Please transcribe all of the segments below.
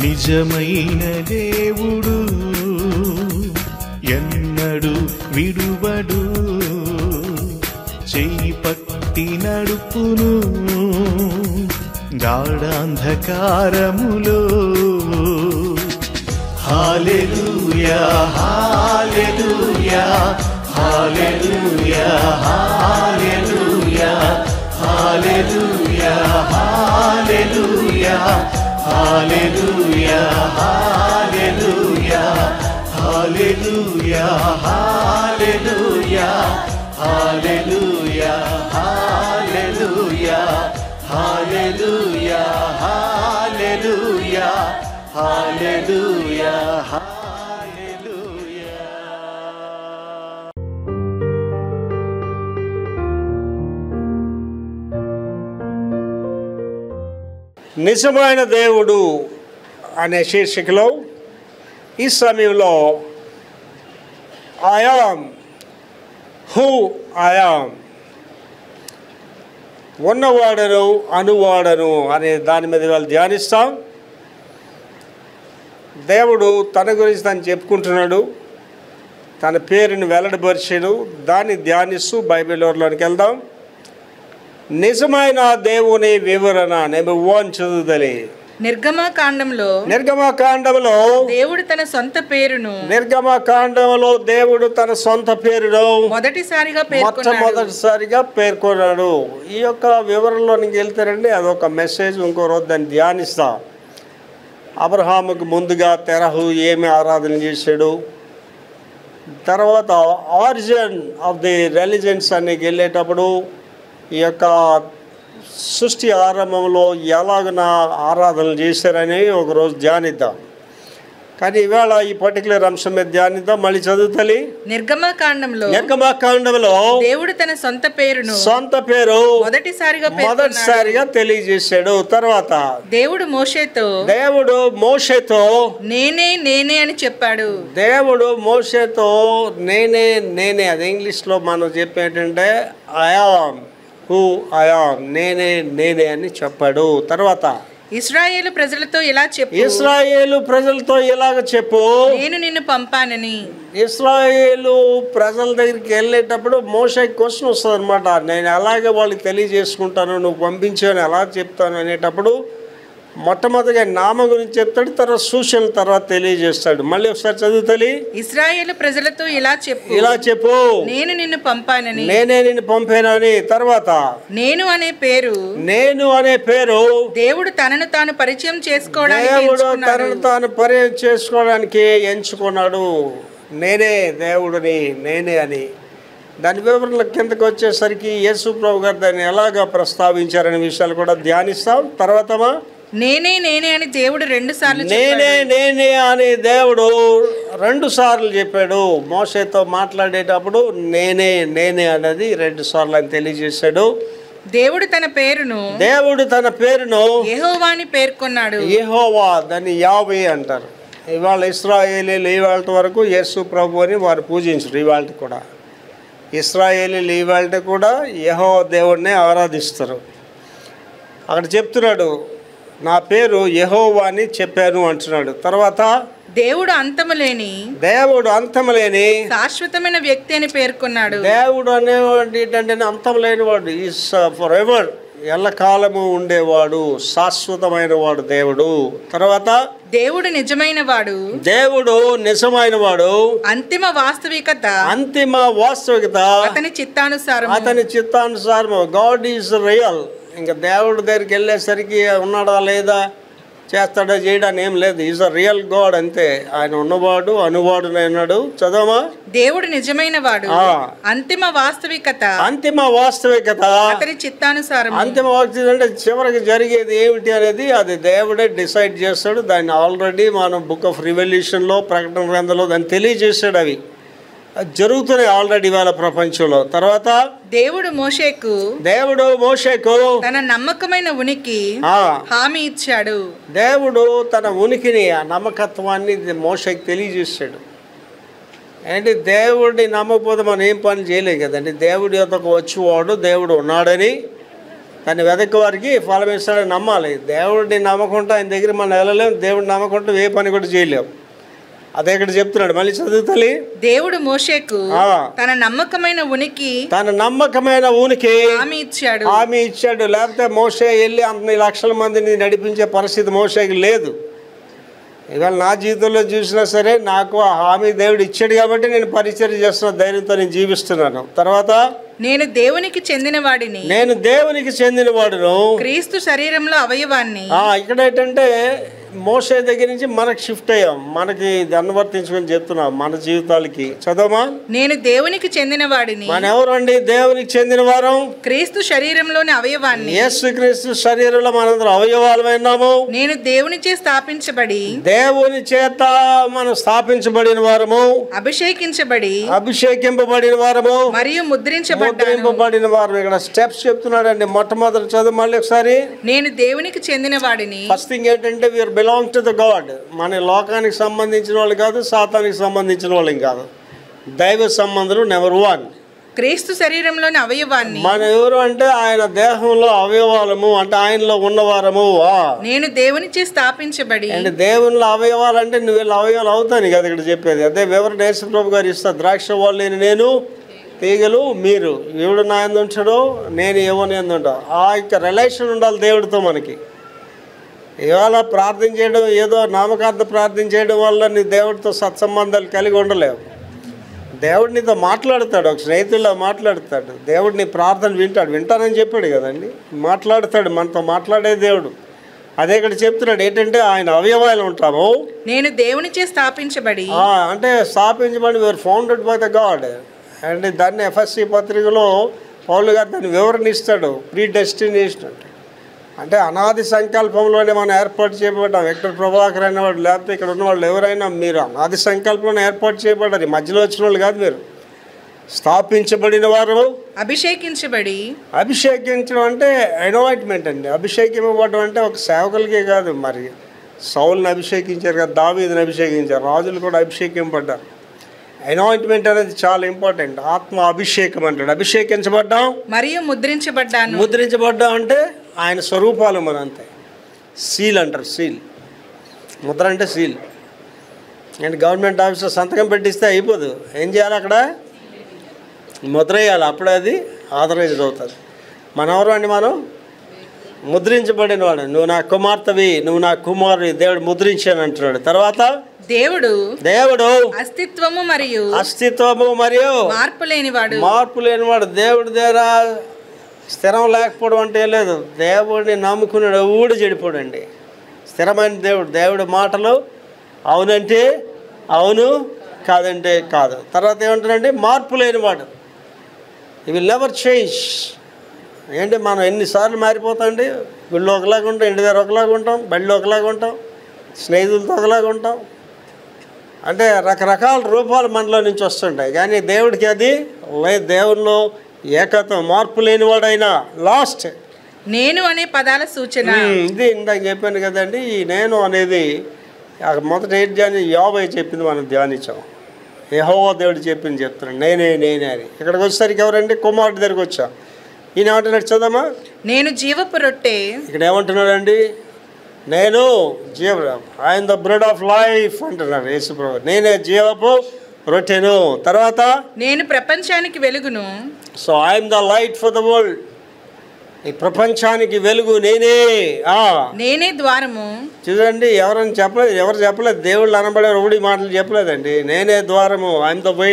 నిజమైన దేవుడు ఎన్నడు విడువడు, చేయి పట్టి నడుపును గాఢాంధకారములో. హల్లెలూయా హల్లెలూయా హల్లెలూయా హల్లెలూయా హల్లెలూయా హల్లెలూయా హల్లెలూయా హల్లెలూయా హల్లెలూయా హల్లెలూయా హల్లెలూయా హల్లెలూయా హల్లెలూయా హల్లెలూయా హల్లెలూయా హల్లెలూయా. నిజమైన దేవుడు అనే శీర్షికలో ఈ సమయంలో I am who I am, ఉన్నవాడను అనువాడను అనే దాని మీద వాళ్ళు ధ్యానిస్తాం. దేవుడు తన గురించి తను చెప్పుకుంటున్నాడు, తన పేరుని వెల్లడిపరిచాడు. దాన్ని ధ్యానిస్తూ బైబిల్లోకి వెళ్దాం. నిజమైన దేవుని వివరణ నెంబర్ 1 చదువుదలి. నిర్గమకాండంలో దేవుడు తన సొంత పేరును మొట్టమొదటిసారిగా పేర్కొన్నాడు. ఈ యొక్క వివరణలోనికి వెళ్తారండి, అదొక మెసేజ్. ఇంకో రోజు దాన్ని ధ్యానిస్తాం. అబ్రహాముకు ముందుగా తెరహు ఏమి ఆరాధన చేశాడు, తర్వాత ఆరిజిన్ ఆఫ్ ది రిలీజన్స్ అన్ని వెళ్ళేటప్పుడు ఈ యొక్క సృష్టి ఆరంభంలో ఎలాగ ఆరాధనలు చేశారని ఒకరోజు ధ్యానిద్దాం. కానీ ఇవాళ ఈ పర్టికులర్ అంశం మీద ధ్యానిద్దాం. మళ్ళీ చదువుతలి. నిర్గమకాండంలో దేవుడు తన సొంత పేరు మొదటిసారిగా తెలియజేశాడు. తర్వాత దేవుడు మోషేతో నేనే అని చెప్పాడు. దేవుడు మోషేతో నేనే అది ఇంగ్లీష్లో మనం చెప్పేటంటే I am who I am, నేనే అని చెప్పాడు. తర్వాత ఇశ్రాయేలు ప్రజలతో ఇలాగ చెప్పు, నేను నిన్ను పంపానని. ఇశ్రాయేలు ప్రజల దగ్గరికి వెళ్ళేటప్పుడు మోషేకి క్వశ్చన్ వస్తుంది అనమాట. నేను ఎలాగే వాళ్ళకి తెలియజేసుకుంటాను, నువ్వు పంపించాను ఎలా చెప్తాను అనేటప్పుడు మొట్టమొదటిగా నామ గురించి చెప్తాడు, తర్వాత సూచనల తర్వాత తెలియజేస్తాడు. మళ్ళీ ఒకసారి చదువుతలి. ఇశ్రాయేలు ప్రజలతో ఇలా చెప్పు, నేను నిన్ను పంపానని, నేనే నిన్ను పంపానని. తర్వాత నేను అనే పేరు దేవుడు తనను తాను పరిచయం చేసుకోవడానికి ఎంచుకున్నాడు. నేనే దేవుడిని, నేనే అని. దాని వివరణ కిందకు వచ్చేసరికి యేసు ప్రభు గారు దాన్ని ఎలాగా ప్రస్తావించారనే విషయాలు కూడా ధ్యానిస్తాం. తర్వాత నేనే అని దేవుడు 2 సార్లు నేనే అని దేవుడు 2 సార్లు చెప్పాడు. మోషేతో మాట్లాడేటప్పుడు నేనే అనేది 2 సార్లు అని తెలియజేశాడు. దేవుడు తన పేరును యెహోవాని పేర్కొన్నాడు. యెహోవా, దాన్ని యావే అంటారు. ఇవాళ ఇశ్రాయేలీలు ఇవాళ వరకు యేసు ప్రభు అని వారు పూజించరు. ఇవాళ కూడా ఇశ్రాయేలీలు ఇవాళ కూడా యెహోవా దేవుడిని ఆరాధిస్తారు. అక్కడ చెప్తున్నాడు, నా పేరు యెహోవా అని చెప్పాను అంటున్నాడు. తర్వాత దేవుడు అంతములేని శాశ్వతమైన వ్యక్తి అని పేర్కొన్నాడు. దేవుడు అనేవాడు ఏంటంటే అంతం లేనివాడు, ఈజ్ ఫర్ ఎవర్, ఎల్లకాలము ఉండేవాడు, శాశ్వతమైన వాడు దేవుడు. తర్వాత దేవుడు నిజమైన వాడు, అంతిమ వాస్తవికత అతని చిత్తానుసారం. God is real. ఇంకా దేవుడి దగ్గరికి వెళ్ళేసరికి ఉన్నాడా లేదా, చేస్తాడా చేయడానికి ఏం లేదు. ఈజ్ అ రియల్ గాడ్, అంతే. ఆయన ఉన్నవాడు అనువాడు అన్నాడు. చదవమా. దేవుడు నిజమైన వాడు, అంతిమ వాస్తవికత అతని చిత్తానుసారం. అంతిమ వాస్తవికత అంటే చివరికి జరిగేది ఏమిటి అనేది అది దేవుడే డిసైడ్ చేస్తాడు. దాన్ని ఆల్రెడీ మనం బుక్ ఆఫ్ రివల్యూషన్లో, ప్రకటన గ్రంథంలో దాన్ని తెలియజేశాడు. అవి జరుగుతున్నాయి ఆల్రెడీ వాళ్ళ ప్రపంచంలో. తర్వాత దేవుడు మోషేకు తన నమ్మకమైన ఉనికి హామీ ఇచ్చాడు. దేవుడు తన ఉనికిని, ఆ నమ్మకత్వాన్ని మోషేకి తెలియజేశాడు. ఏంటి, దేవుడిని నమ్మకపోతే మనం ఏం పని చేయలేం కదండి. దేవుడి యొక్కకు వచ్చేవాడు దేవుడు ఉన్నాడని దాన్ని వెదక్కి వారికి ఫలం ఇస్తాడని నమ్మాలి. దేవుడిని నమ్మకుంటే ఆయన దగ్గర మనం వెళ్ళలేము, దేవుడిని నమ్మకుంటే ఏ పని కూడా చేయలేము. అదే ఇక్కడ చెప్తున్నాడు, మళ్ళీ చదువుతలే. దేవుడు మోషేకు తన నమ్మకమైన ఉనికి హామీ ఇచ్చాడు. లేకపోతే మోషే వెళ్ళి అన్ని లక్షల మందిని నడిపించే పరిస్థితి మోషేకి లేదు. ఇవాళ నా జీవితంలో చూసినా సరే నాకు ఆ హామీ దేవుడు ఇచ్చాడు కాబట్టి నేను పరిచర్య చేస్తున్న ధైర్యంతో నేను జీవిస్తున్నాను. తర్వాత నేను దేవునికి చెందినవాడును క్రీస్తు శరీరంలో అవయవాన్ని. ఇక్కడ ఏంటంటే మోషే దగ్గర నుంచి మనకు షిఫ్ట్ అయ్యాం, మనకి అనువర్తించుకొని చెప్తున్నాం మన జీవితాలకి. చదవమా. నేను దేవునికి చెందినవాడిని. మన ఎవరండి దేవునికి చెందిన వారం? క్రీస్తు శరీరంలోని అవయవాన్ని. యేసు క్రీస్తు శరీరంలో మనందరం అవయవాలమైనాము. నేను దేవుని చేత మనం స్థాపించబడిన వారము, అభిషేకింపబడిన వారము మరియు ముద్రించబడిన వారము. ఇక్కడ స్టెప్స్ చెప్తున్నాడండి. మొట్టమొదటి చదువు మళ్ళీ ఒకసారి. నేను దేవునికి చెందిన వాడిని. ఫస్ట్ థింగ్ ఏంటంటే we are belong to the God. మన లోకానికి సంబంధించిన వాళ్ళు కాదు, సాతానికి సంబంధించిన వాళ్ళం కాదు, దైవ సంబంధులు నెంబర్ 1. క్రీస్తు శరీరంలోని అవయవాన్ని. మన ఎవరు అంటే ఆయన దేహంలో అవయవాలము, అంటే ఆయనలో ఉన్నవారము. నేను దేవునిచే స్థాపించబడి. అంటే దేవునిలో అవయవాలు అంటే నువ్వు వీళ్ళ అవయవాలు అవుతాను కదా ఇక్కడ చెప్పేది. అదే వివరణ యేసుప్రభు గారు ఇస్తారు. ద్రాక్ష వాళ్ళు నేను తీగలు మీరు, ఎవడు నా యందు ఉంటాడో నేను ఎవని యందు ఉంటా. ఆ యొక్క రిలేషన్ ఉండాలి దేవుడితో మనకి. ఇవాళ ప్రార్థన చేయడం ఏదో నామకార్థ ప్రార్థన చేయడం వల్ల నీ దేవుడితో సత్సంబంధాలు కలిగి ఉండలేవు. దేవుడు నీతో మాట్లాడతాడు, ఒక స్నేహితుల్లో మాట్లాడతాడు. దేవుడు నీ ప్రార్థన వింటానని చెప్పాడు కదండి. మాట్లాడతాడు, మనతో మాట్లాడే దేవుడు. అదే ఇక్కడ చెప్తున్నాడు ఏంటంటే ఆయన అవయవాలు ఉంటాము. నేను దేవునిచే స్థాపించబడి. అంటే స్థాపించబడి we are founded by the God. And దాన్ని ఎఫ్ఎస్సి పత్రికలో పౌలు గారు దాన్ని వివరణ ఇస్తాడు. ప్రీ డెస్టినేషన్ అంటే అనాది సంకల్పంలోనే మనం ఏర్పాటు చేయబడ్డాం. వెంకట ప్రభాకర్ అనేవాడు, లేకపోతే ఇక్కడ ఉన్నవాళ్ళు ఎవరైనా మీరు అనాది సంకల్పంలో ఏర్పాటు చేయబడ్డారు. మధ్యలో వచ్చిన వాళ్ళు కాదు. మీరు స్థాపించబడిన వారు, అభిషేకించడం అంటే అనాయింట్మెంట్ అండి. అభిషేకింపబడడం అంటే ఒక సేవకులకే కాదు, మరి సౌల్ని అభిషేకించారు కదా, దావీదుని అభిషేకించారు, రాజులు కూడా అభిషేకింపబడ్డారు. అనాయింట్మెంట్ అనేది చాలా ఇంపార్టెంట్. ఆత్మ అభిషేకం అంటాడు. అభిషేకించబడ్డాం మరియు ముద్రించబడ్డాం అంటే ఆయన స్వరూపాలు మన అంతే. సీల్ అంటారు. సీల్ ముద్ర అంటే సీల్. అండ్ గవర్నమెంట్ ఆఫీస్లో సంతకం పెట్టిస్తే అయిపోదు. ఏం చేయాలి? అక్కడ ముద్ర వేయాలి. అప్పుడే అది ఆథరైజ్డ్ అవుతుంది. మనం ఎవరు అండి? మనం ముద్రించబడిన వాడు. నువ్వు నా కుమార్తెవి, నువ్వు నా కుమారుడి, దేవుడు ముద్రించాను అంటున్నాడు. తర్వాత దేవుడు అస్తిత్వము మరియు మార్పు లేనివాడు. దేవుడి దగ్గర స్థిరం లేకపోవడం అంటే ఏం లేదు. దేవుడిని నమ్ముకున్నాడు ఊడు చెడిపోడండి. స్థిరమైన దేవుడి మాటలు అవునంటే అవును, కాదంటే కాదు. తర్వాత ఏమంటారంటే మార్పు లేనివాడు. ఇవి నెవర్ చేంజ్. ఏంటి మనం ఎన్నిసార్లు మారిపోతాండి. వీళ్ళు ఒకలాగా ఉంటాం, ఇంటి దగ్గర ఒకలాగా ఉంటాం, బడిలో ఒకలాగా ఉంటాం, స్నేహితులతో ఒకలాగా ఉంటాం. అంటే రకరకాల రూపాలు మనలో నుంచి వస్తుంటాయి. కానీ దేవుడికి అది లేదు. దేవుల్లో ఏకత్వం, మార్పు లేనివాడైనా. లాస్ట్ నేను అనే పదాల సూచన ఇది ఇందాక చెప్పాను కదండి. ఈ నేను అనేది మొదటి యోబు చెప్పింది మనం ధ్యానించాం. యెహోవా దేవుడు చెప్తున్నాడు నేనే అని. ఇక్కడికి వచ్చేసరికి ఎవరండి? కుమారుడి దగ్గరికి వచ్చా. ఈయన ఏమంటున్నాడు చదమ్మా. నేను జీవపు రొట్టె. ఇక్కడ ఏమంటున్నాడండి? నేను ఆయన ద బ్రెడ్ ఆఫ్ లైఫ్ అంటున్నాడు యేసుప్రభు. నేనే జీవపు రొట్టెను. తర్వాత నేను ప్రపంచానికి వెలుగును. So I'm the light for the world. ఈ ప్రపంచానికి వెలుగు నేనే ద్వారము. చూడండి, ఎవరు చెప్పలేదు. దేవుళ్ళు అనబడే ఒకటి మాటలు చెప్పలేదండి. నేనే ద్వారము. I am the way.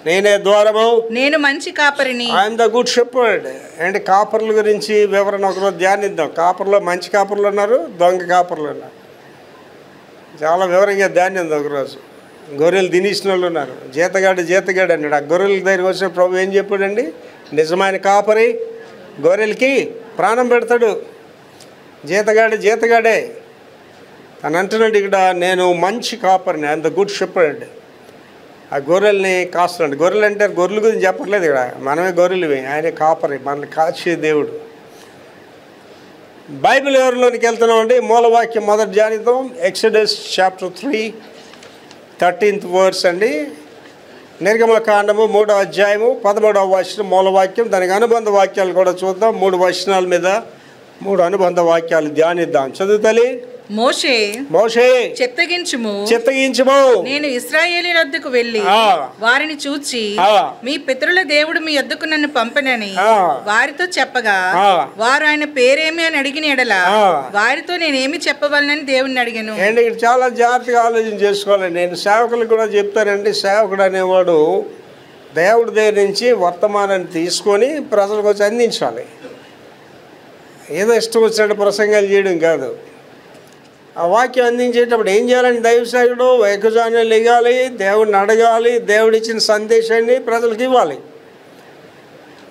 నేనే ద్వారము. నేను మంచి కాపరిని. I am the good shepherd. అంటే కాపర్ల గురించి వివరణ ఒకరోజు ధ్యానిద్దాం. కాపర్లో మంచి కాపర్లు ఉన్నారు, దొంగ కాపర్లు ఉన్నారు. చాలా వివరంగా ధ్యానిద్దాం ఒకరోజు. గొర్రెలు తినేసిన వాళ్ళు ఉన్నారు. జీతగాడు అన్నాడు. ఆ గొర్రెల దగ్గరికి వచ్చిన ప్రభు ఏం చెప్పాడండి? నిజమైన కాపరి గొర్రెలకి ప్రాణం పెడతాడు. జీతగాడే అని అంటున్నాడు ఇక్కడ. నేను మంచి కాపరిని, ఐఎమ్ ద గుడ్ షెపర్డ్. ఆ గొర్రెల్ని కాస్తున్నాడు. గొర్రెలు అంటే గొర్రెల గురించి చెప్పట్లేదు ఇక్కడ. మనమే గొర్రెలువి, ఆయనే కాపరి, మనల్ని కాచే దేవుడు. బైబిల్ ఎవరిలోనికి వెళ్తున్నామండి. మూలవాక్యం మొదటి ధ్యానిద్దాం. ఎక్సోడస్ చాప్టర్ 3 13th verse అండి. నిర్గమకాండము 3వ అధ్యాయము 13వ వచనం మూలవాక్యం, దానికి అనుబంధ వాక్యాలు కూడా చూద్దాం. 3 వచనాల మీద 3 అనుబంధ వాక్యాలు ధ్యానిద్దాం. చదువుతలి. మోషే చిత్తగించుము, నేను ఇశ్రాయేలీయుల వద్దకు వెళ్ళి వారిని చూచి మీ పితరుల దేవుడు మీ వద్దకు నన్ను పంపనని వారితో చెప్పగా వారు ఆయన పేరేమి అని అడిగిన ఎడల వారితో నేనేమి చెప్పవలనని దేవుణ్ణి అడిగాను. అండ్ ఇక్కడ చాలా జాగ్రత్తగా ఆలోచన చేసుకోవాలి. నేను సేవకులకు కూడా చెప్తానండి, సేవకుడు అనేవాడు దేవుడి దగ్గర నుంచి వర్తమానాన్ని తీసుకొని ప్రజలకు వచ్చి అందించాలి. ఏదో ఇష్టం వచ్చినట్టు ప్రసంగాలు చేయడం కాదు. ఆ వాక్యం అందించేటప్పుడు ఏం చేయాలని దైవ సేవకుడు ఏకజాన్యం లెగాలి, దేవుడిని అడగాలి, దేవుడిచ్చిన సందేశాన్ని ప్రజలకు ఇవ్వాలి.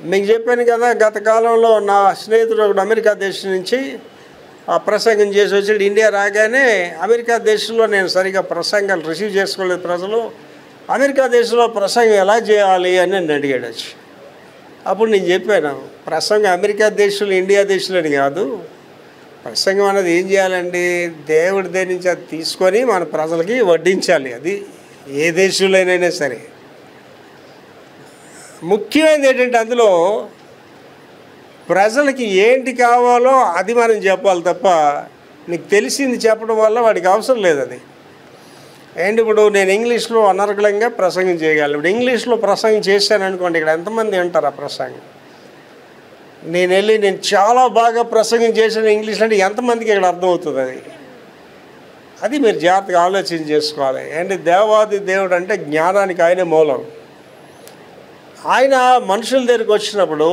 మీకు చెప్పాను కదా, గత కాలంలో నా స్నేహితుడు ఒకడు అమెరికా దేశం నుంచి ఆ ప్రసంగం చేసి వచ్చాడు. ఇండియా రాగానే అమెరికా దేశంలో నేను సరిగా ప్రసంగాలు రిసీవ్ చేసుకోలేదు. ప్రజలు అమెరికా దేశంలో ప్రసంగం ఎలా చేయాలి అని నన్ను అడిగాడు వచ్చి. అప్పుడు నేను చెప్పాను, ప్రసంగం అమెరికా దేశంలో ఇండియా దేశంలో కాదు, ప్రసంగం అనేది ఏం చేయాలండి, దేవుడి దగ్గర నుంచి అది తీసుకొని మన ప్రజలకి వడ్డించాలి. అది ఏ దేశంలోనైనా సరే. ముఖ్యమైనది ఏంటంటే అందులో ప్రజలకి ఏంటి కావాలో అది మనం చెప్పాలి తప్ప నీకు తెలిసింది చెప్పడం వల్ల వాడికి అవసరం లేదు అది. అండ్ ఇప్పుడు నేను ఇంగ్లీష్లో అనర్గళంగా ప్రసంగం చేయగలను. ఇప్పుడు ఇంగ్లీష్లో ప్రసంగం చేశాను అనుకోండి, ఇక్కడ ఎంతమంది వింటారు ఆ ప్రసంగం? నేను చాలా బాగా ప్రసంగం చేసిన ఇంగ్లీష్ అంటే ఎంతమందికి ఇక్కడ అర్థమవుతుంది? అది మీరు జాగ్రత్తగా ఆలోచన చేసుకోవాలి. అండ్ దేవాది దేవుడు అంటే జ్ఞానానికి ఆయనే మూలం. ఆయన మనుషుల దగ్గరికి వచ్చినప్పుడు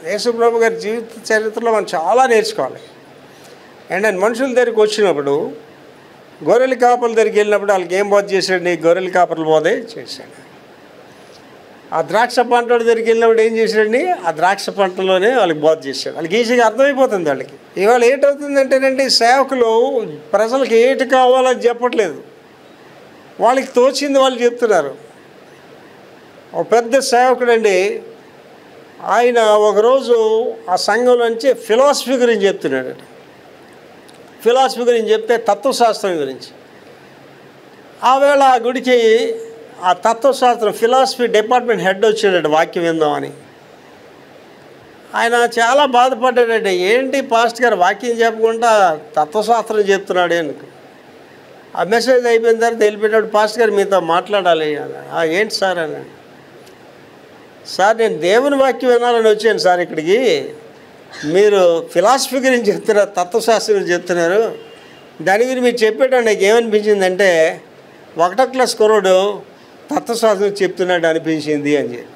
యేసుప్రభు గారి జీవిత చరిత్రలో మనం చాలా నేర్చుకోవాలి. అండ్ ఆయన మనుషుల దగ్గరికి వచ్చినప్పుడు గొర్రెల కాపర్ల దగ్గరికి వెళ్ళినప్పుడు వాళ్ళకి ఏం బోధ చేశాడు? గొర్రెల కాపర్ల బోధే చేశాడు. ఆ ద్రాక్ష పంట దగ్గరికి వెళ్ళినప్పుడు ఏం చేశాడండి? ఆ ద్రాక్ష పంటలోనే వాళ్ళకి బోధ చేశాడు. వాళ్ళకి ఈజీగా అర్థమైపోతుంది వాళ్ళకి. ఇవాళ ఏంటవుతుందంటేనండి, సేవకులు ప్రజలకు ఏటి కావాలని చెప్పట్లేదు, వాళ్ళకి తోచింది వాళ్ళు చెప్తున్నారు. ఒక పెద్ద సేవకుడండి, ఆయన ఒకరోజు ఆ సంఘం నుంచి ఫిలాసఫీ గురించి చెప్తున్నాడు. ఫిలాసఫీ గురించి చెప్తే తత్వశాస్త్రం గురించి. ఆవేళ ఆ గుడికి ఆ తత్వశాస్త్రం ఫిలాసఫీ డిపార్ట్మెంట్ హెడ్ వచ్చాడు వాక్యం విందామని. ఆయన చాలా బాధపడ్డాడండి, ఏంటి పాస్టర్ గారు వాక్యం చెప్పకుండా తత్వశాస్త్రం చెప్తున్నాడు అని. ఆ మెసేజ్ అయిపోయిన తర్వాత వెళ్ళిపోయినప్పుడు పాస్టర్ గారు మీతో మాట్లాడాలి. ఏంటి సార్ అని. సార్ నేను దేవుని వాక్యం వినాలని వచ్చాను సార్ ఇక్కడికి, మీరు ఫిలాసఫీ గురించి చెప్తున్నారు, తత్వశాస్త్రం గురించి చెప్తున్నారు, దాని గురించి మీరు చెప్పేటప్పుడు నాకు ఏమనిపించిందంటే 1వ క్లాస్ కుర్రోడు తత్వశాస్త్రం చెప్తున్నాడు అనిపించింది అని చెప్పి.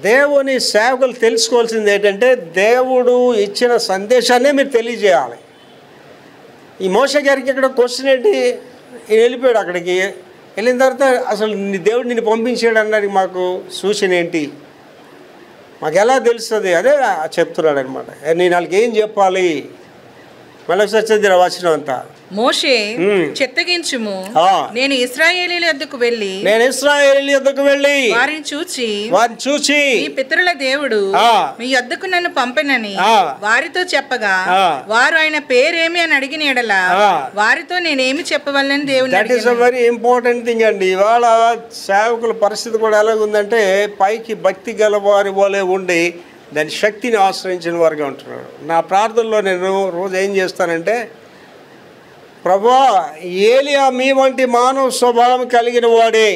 దేవుని సేవకులు తెలుసుకోవాల్సింది ఏంటంటే దేవుడు ఇచ్చిన సందేశాన్నే మీరు తెలియజేయాలి. ఈ మోషే గారికి ఇక్కడ క్వశ్చన్ ఏంటి, ఈయన వెళ్ళిపోయాడు అక్కడికి. వెళ్ళిన తర్వాత అసలు దేవుడు నిన్ను పంపించాడు అన్నది మాకు సూచన ఏంటి, మాకు ఎలా తెలుస్తుంది అదే చెప్తున్నాడు అనమాట. నేను వాళ్ళకి ఏం చెప్పాలి, మళ్ళీ చదివిన వచనం అంతా. మోషే చిత్తగించుము, నేను ఇశ్రాయేలీయుల వద్దకు వెళ్ళి వారిని చూచి మీ పితరుల దేవుడు మీ వద్దకు నన్ను పంపనని వారితో చెప్పగా వారు ఆయన పేరేమి అని అడిగిన ఎడల వారితో నేనేమి చెప్పవలని దేవుని. That is a very important thing అండి. ఇవాళ సేవకుల పరిస్థితి కూడా ఎలాగుందంటే పైకి భక్తి గల వారి వలె ఉండి దాని శక్తిని ఆశ్రయించిన వారుగా ఉంటున్నారు. నా ప్రార్థనలో నేను రోజు ఏం చేస్తానంటే, ప్రభువా ఏలియా మీ వంటి మానవ స్వభావం కలిగిన వాడే.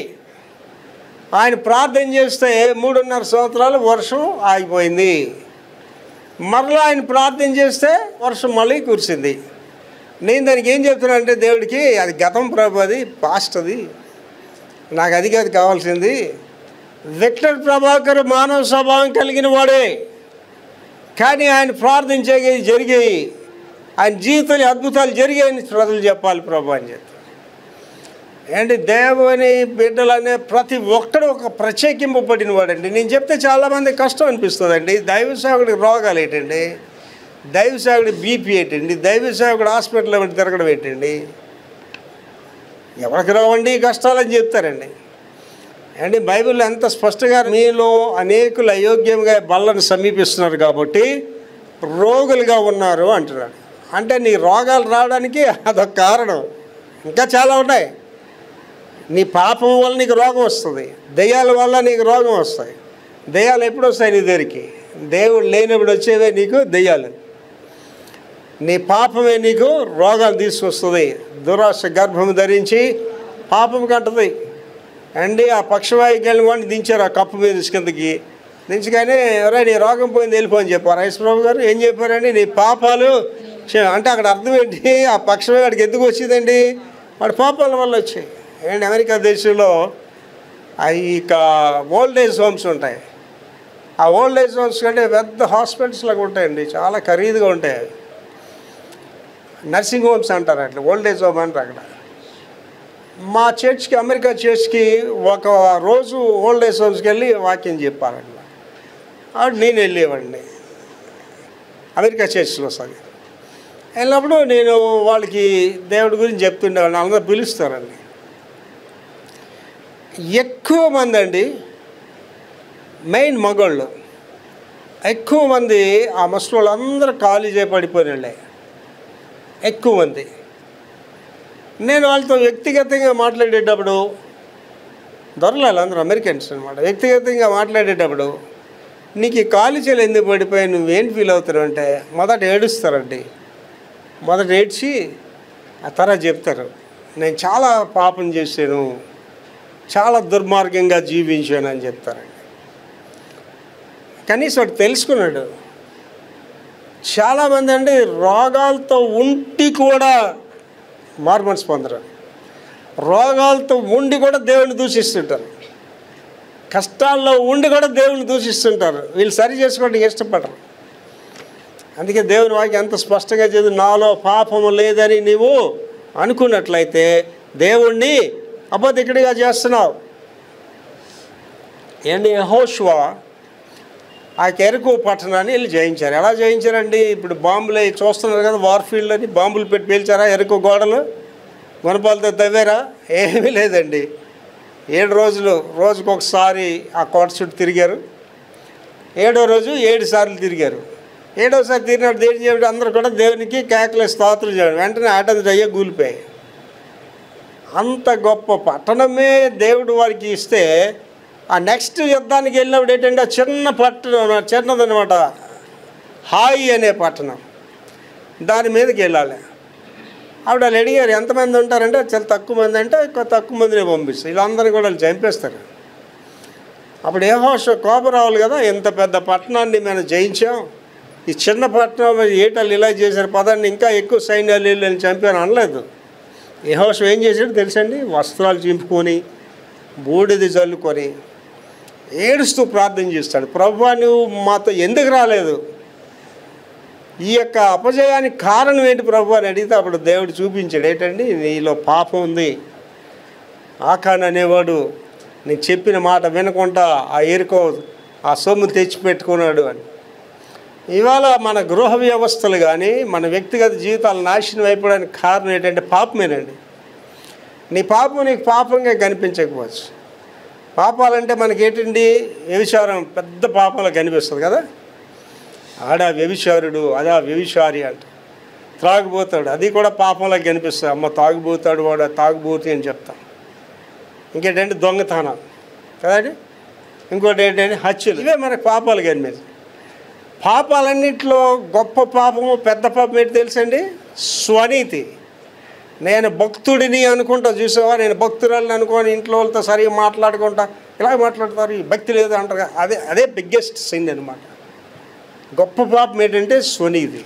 ఆయన ప్రార్థన చేస్తే 3.5 సంవత్సరాలు వర్షం ఆగిపోయింది. మరలా ఆయన ప్రార్థన చేస్తే వర్షం మళ్ళీ కురిసింది. నేను దానికి ఏం చెప్తున్నా అంటే, దేవుడికి అది గతం ప్రభు, అది పాస్ట్, అది నాకు అది కాదు కావాల్సింది. విక్టర్ ప్రభాకర్ మానవ స్వభావం కలిగిన వాడే, కానీ ఆయన ప్రార్థించేవి జరిగాయి, ఆయన జీవితంలో అద్భుతాలు జరిగాయని ప్రజలు చెప్పాలి ప్రభు అని చెప్పి. అండ్ దేవుని బిడ్డలనే ప్రతి ఒక్కడు ఒక ప్రత్యేకింపబడిన వాడండి. నేను చెప్తే చాలామంది కష్టం అనిపిస్తుందండి. దైవ సేవకుడికి రోగాలు ఏంటండి, దైవ సేవకుడి బీపీ ఏంటండి, దైవ సేవకుడు హాస్పిటల్లో తిరగడం ఏంటండి, ఎవరికి రావండి కష్టాలని చెప్తారండి. అండ్ బైబిల్లో ఎంత స్పష్టంగా మీలో అనేకులు అయోగ్యంగా బల్లను సమీపిస్తున్నారు కాబట్టి రోగులుగా ఉన్నారు అంటున్నాడు. అంటే నీ రోగాలు రావడానికి అదొక కారణం, ఇంకా చాలా ఉన్నాయి. నీ పాపం వల్ల నీకు రోగం వస్తుంది, దెయ్యాల వల్ల నీకు రోగం వస్తాయి. దెయ్యాలు ఎప్పుడు వస్తాయి నీ దగ్గరికి? దేవుడు లేనప్పుడు వచ్చేవే నీకు దెయ్యాలు. నీ పాపమే నీకు రోగాలు తీసుకొస్తుంది. దురాశ గర్భం ధరించి పాపం కంటది అండి. ఆ పక్షవాయుకి వెళ్ళిన వాడిని దించారు ఆ కప్పు మీద కిందకి దించగానే ఎవరై నీ రోగం పోయింది వెళ్ళిపోని చెప్పారు. యేసుప్రభు గారు ఏం చెప్పారండి? నీ పాపాలు అంటే అక్కడ అర్థం ఏంటి? ఆ పక్షవాడికి ఎందుకు వచ్చిందండి? వాడి పాపాల వల్ల వచ్చాయి. అండ్ అమెరికా దేశంలో ఇక ఓల్డ్ ఏజ్ హోమ్స్ ఉంటాయి. ఆ ఓల్డ్ ఏజ్ హోమ్స్ కంటే పెద్ద హాస్పిటల్స్ లాగా ఉంటాయండి, చాలా ఖరీదుగా ఉంటాయి. నర్సింగ్ హోమ్స్ అంటారు, అట్లా ఓల్డ్ ఏజ్ హోమ్ అంటారు. అక్కడ మా చర్చ్కి, అమెరికా చర్చ్కి ఒక రోజు ఓల్డ్ ఏజ్ హోమ్స్కి వెళ్ళి వాక్యం చెప్పాలండి. అప్పుడు నేను వెళ్ళేవాడిని అమెరికా చర్చ్లో సగం వెళ్ళినప్పుడు నేను వాళ్ళకి దేవుడి గురించి చెప్తుండేవాడిని. అందరూ పిలుస్తారండి. ఎక్కువ మంది అండి, మెయిన్ మగోళ్ళు ఎక్కువ మంది ఆ ముసలి అందరూ ఖాళీ చేయబడిపోయినాళ్ళే ఎక్కువ మంది. నేను వాళ్ళతో వ్యక్తిగతంగా మాట్లాడేటప్పుడు, దొరలాలి అందరూ అమెరికన్స్ అనమాట, వ్యక్తిగతంగా మాట్లాడేటప్పుడు నీకు ఈ కాలేజీలు ఎందుకు పడిపోయి నువ్వేం ఫీల్ అవుతారు అంటే మొదట ఏడుస్తారండి. మొదట ఏడ్చి ఆ తర్వాత చెప్తారు, నేను చాలా పాపం చేశాను, చాలా దుర్మార్గంగా జీవించాను అని చెప్తారండి. కనీసం వాడు తెలుసుకున్నాడు. చాలామంది అండి రోగాలతో ఉండి కూడా మార్మన్స్ పొందరు. రోగాలతో ఉండి కూడా దేవుడిని దూషిస్తుంటారు. కష్టాల్లో ఉండి కూడా దేవుడిని దూషిస్తుంటారు. వీళ్ళు సరి చేసుకోవడానికి ఇష్టపడరు. అందుకే దేవుని వాక్యం ఎంత స్పష్టంగా చదివి, నాలో పాపము లేదని నీవు అనుకున్నట్లయితే దేవుణ్ణి అబద్ధికుడిగా చేస్తున్నావు. ఏంటి? యెహోషువ ఆ ఎరుకో పట్టణాన్ని వెళ్ళి జయించారు. ఎలా జయించారండి? ఇప్పుడు బాంబులు చూస్తున్నారు కదా, వార్ఫీల్డ్ అని బాంబులు పెట్టి పేల్చారా? ఎరుకో గోడలు గుణపాలతో తవ్వారా? ఏమీ లేదండి. 7 రోజులు రోజుకొకసారి ఆ కోట చుట్టూ తిరిగారు. 7వ రోజు 7 సార్లు తిరిగారు. 7వ సారి తిరిగినప్పుడు దేవుడు చేయడం అందరూ కూడా దేవునికి కేకలే స్తోత్రం చేయడం, వెంటనే ఆటంది అయ్యే కూలిపోయాయి. అంత గొప్ప పట్టణమే దేవుడు వారికి ఇస్తే ఆ నెక్స్ట్ యుద్ధానికి వెళ్ళినప్పుడు ఏంటంటే ఆ చిన్న పట్టణం, చిన్నదనమాట, హాయి అనే పట్టణం, దాని మీదకి వెళ్ళాలి. ఆవిడ వాళ్ళు అడిగారు ఎంతమంది ఉంటారంటే చాలా తక్కువ మంది అంటే తక్కువ మందిని పంపిస్తారు, వీళ్ళందరినీ కూడా వాళ్ళు చంపేస్తారు. అప్పుడు యెహోషువ కోపం రావాలి కదా, ఇంత పెద్ద పట్టణాన్ని మేము జయించాం, ఈ చిన్న పట్టణం ఏటాలు ఇలా చేశారు, పదాన్ని ఇంకా ఎక్కువ సైన్యాలు వెళ్ళి చంపాను అనలేదు. యెహోషువ ఏం చేశాడు తెలుసండి? వస్త్రాలు చింపుకొని బూడిది చల్లుకొని ఏడుస్తూ ప్రార్థన చేస్తాడు, ప్రభువా నువ్వు మాతో ఎందుకు రాలేదు, ఈ యొక్క అపజయానికి కారణం ఏంటి ప్రభు అని అడిగితే అప్పుడు దేవుడు చూపించాడు, ఏంటండి నీలో పాపం ఉంది. ఆకాన్ అనేవాడు నేను చెప్పిన మాట వినకుండా ఆ ఎరుకో ఆ సొమ్ము తెచ్చిపెట్టుకున్నాడు అని. ఇవాళ మన గృహ వ్యవస్థలు కానీ మన వ్యక్తిగత జీవితాలు నాశనం అయిపోవడానికి కారణం ఏంటంటే పాపమేనండి. నీ పాపం నీకు పాపంగా కనిపించకపోవచ్చు. పాపాలంటే మనకి ఏంటండి? వ్యభిచారం పెద్ద పాపంలో కనిపిస్తుంది కదా, ఆడా వ్యభిచారుడు, అదా వ్యభిచారి అంట. త్రాగుబోతాడు, అది కూడా పాపంలో కనిపిస్తుంది. అమ్మ తాగుబోతాడు వాడు, తాగుబోతి అని చెప్తాం. ఇంకేంటంటే దొంగతనం కదండి, ఇంకోటి ఏంటంటే హత్యలు. ఇవే మనకు పాపాలు కనిపిస్తాయి. పాపాలన్నింటిలో గొప్ప పాపము, పెద్ద పాపం ఏంటి తెలుసండి? స్వనీతి. నేను భక్తుడిని అనుకుంటా, చూసావా, నేను భక్తురాలని అనుకోని ఇంట్లో వాళ్ళతో సరిగా మాట్లాడుకుంటా, ఇలా మాట్లాడతారు, ఈ భక్తి లేదు అంటారు. అదే బిగ్గెస్ట్ సిన్ అనమాట. గొప్ప పాపం ఏంటంటే స్వనీతి.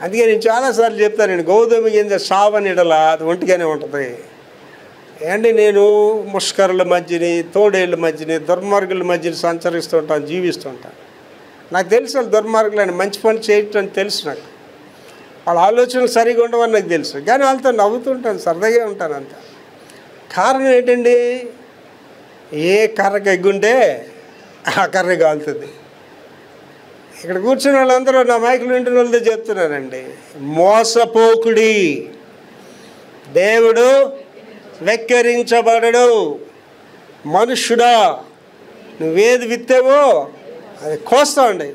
అందుకే నేను చాలాసార్లు చెప్తాను, నేను గౌతమి గింజ సావనిడలా అది ఒంటిగానే ఉంటుంది. ఏంటి నేను ముష్కరుల మధ్యని, తోడేళ్ళ మధ్యని, దుర్మార్గుల మధ్యని సంచరిస్తుంటాను, జీవిస్తుంటాను. నాకు తెలుసు వాళ్ళు దుర్మార్గులని, మంచి పని చేయటం తెలుసు, నాకు వాళ్ళ ఆలోచనలు సరిగా ఉండవని నాకు తెలుసు. కానీ వాళ్ళతో నవ్వుతుంటాను, సరదాగా ఉంటాను అంత. కారణం ఏంటండి? ఏ కర్రకు ఎగ్గుంటే ఆ కర్ర కాలుతుంది. ఇక్కడ కూర్చున్న వాళ్ళందరూ నా మైకులు వింటున్న వాళ్ళతో చెప్తున్నానండి, మోసపోకుడి, దేవుడు వెక్కిరించబడడు. మనుష్యుడా నువ్వేది విత్తావో అది కోస్తామండి.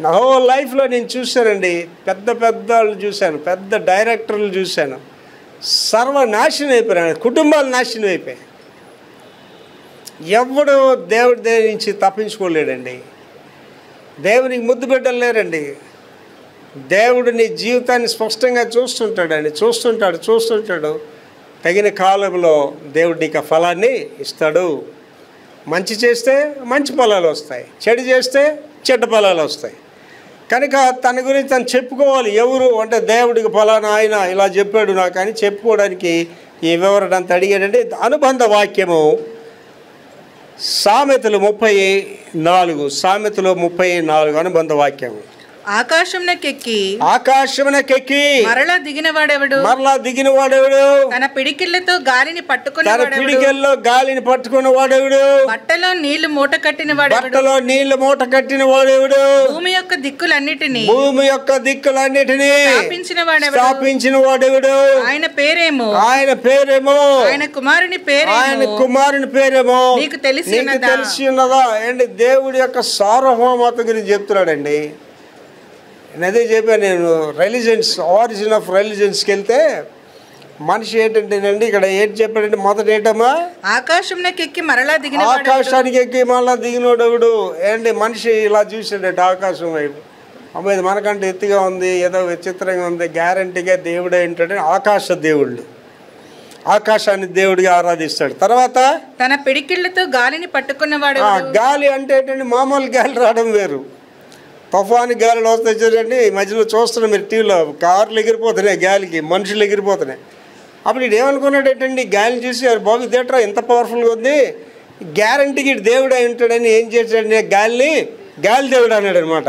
నా హోల్ లైఫ్లో నేను చూశానండి, పెద్ద వాళ్ళు చూశాను, పెద్ద డైరెక్టర్లు చూశాను, సర్వనాశనం అయిపోయారు, కుటుంబాలు నాశనం అయిపోయాయి. ఎవడు దేవుడి దగ్గర నుంచి తప్పించుకోలేడండి. దేవునికి ముద్దు బిడ్డలు లేరండి. దేవుడు నీ జీవితాన్ని స్పష్టంగా చూస్తుంటాడండి, చూస్తుంటాడు. తగిన కాలంలో దేవుడు నీకు ఫలాన్ని ఇస్తాడు. మంచి చేస్తే మంచి ఫలాలు వస్తాయి, చెడు చేస్తే చెడ్డ ఫలాలు వస్తాయి. కనుక తన గురించి తను చెప్పుకోవాలి. ఎవరు అంటే దేవుడికి ఫలానా ఆయన ఇలా చెప్పాడు నాకు అని చెప్పుకోవడానికి ఈ వివరణ అంత అడిగాడంటే అనుబంధ వాక్యము సామెతలు 34 అనుబంధ వాక్యము. ఆకాశమునకెక్కి మరలా దిగినవాడెవడు తన పిడికిళ్లతో గాలిని పట్టుకున్న వాడెవడు బట్టలో నీళ్లు మూట కట్టిన వాడెవడు భూమి యొక్క దిక్కులన్నిటినీ స్థాపించిన వాడెవడు ఆయన పేరేమో ఆయన కుమారుని పేరేమో నీకు తెలిసినదా అండి. దేవుడి యొక్క సార్వభౌమత గురించి చెప్తున్నాడండి. అదే చెప్పాను నేను. ఆరిజిన్ ఆఫ్ రిలీజన్స్కి వెళ్తే మనిషి ఏంటంటేనండి, ఇక్కడ ఏంటి చెప్పాడంటే మొదట ఏంటమ్మా, ఆకాశానికి ఎక్కి మరలా దిగినోడెవడు. ఏంటి మనిషి ఇలా చూసాడట ఆకాశం వైపు. అమ్మాయి మనకంటే ఎత్తుగా ఉంది, ఏదో విచిత్రంగా ఉంది. గ్యారంటీగా దేవుడు ఏంటంటే ఆకాశ దేవుళ్ళు, ఆకాశాన్ని దేవుడిగా ఆరాధిస్తాడు. తర్వాత తన పిడికిళ్లతో గాలిని పట్టుకున్నవాడు. గాలి అంటే ఏంటంటే మామూలు గాలి రావడం వేరు, తుఫాను గాలిలో వస్తాయి చూడండి. ఈ మధ్యలో చూస్తున్నాం మీరు టీవీలో, కార్లు ఎగిరిపోతున్నాయి గాలికి, మనుషులు ఎగిరిపోతున్నాయి. అప్పుడు ఇటు ఏమనుకున్నాడు ఏంటండి, గాలి చూసి బాబు ఇదేట్రా ఎంత పవర్ఫుల్గా ఉంది, గ్యారంటీకి ఇటు దేవుడు అయి ఉంటాడని ఏం చేశాడు, గాలి దేవుడు అన్నాడు అనమాట.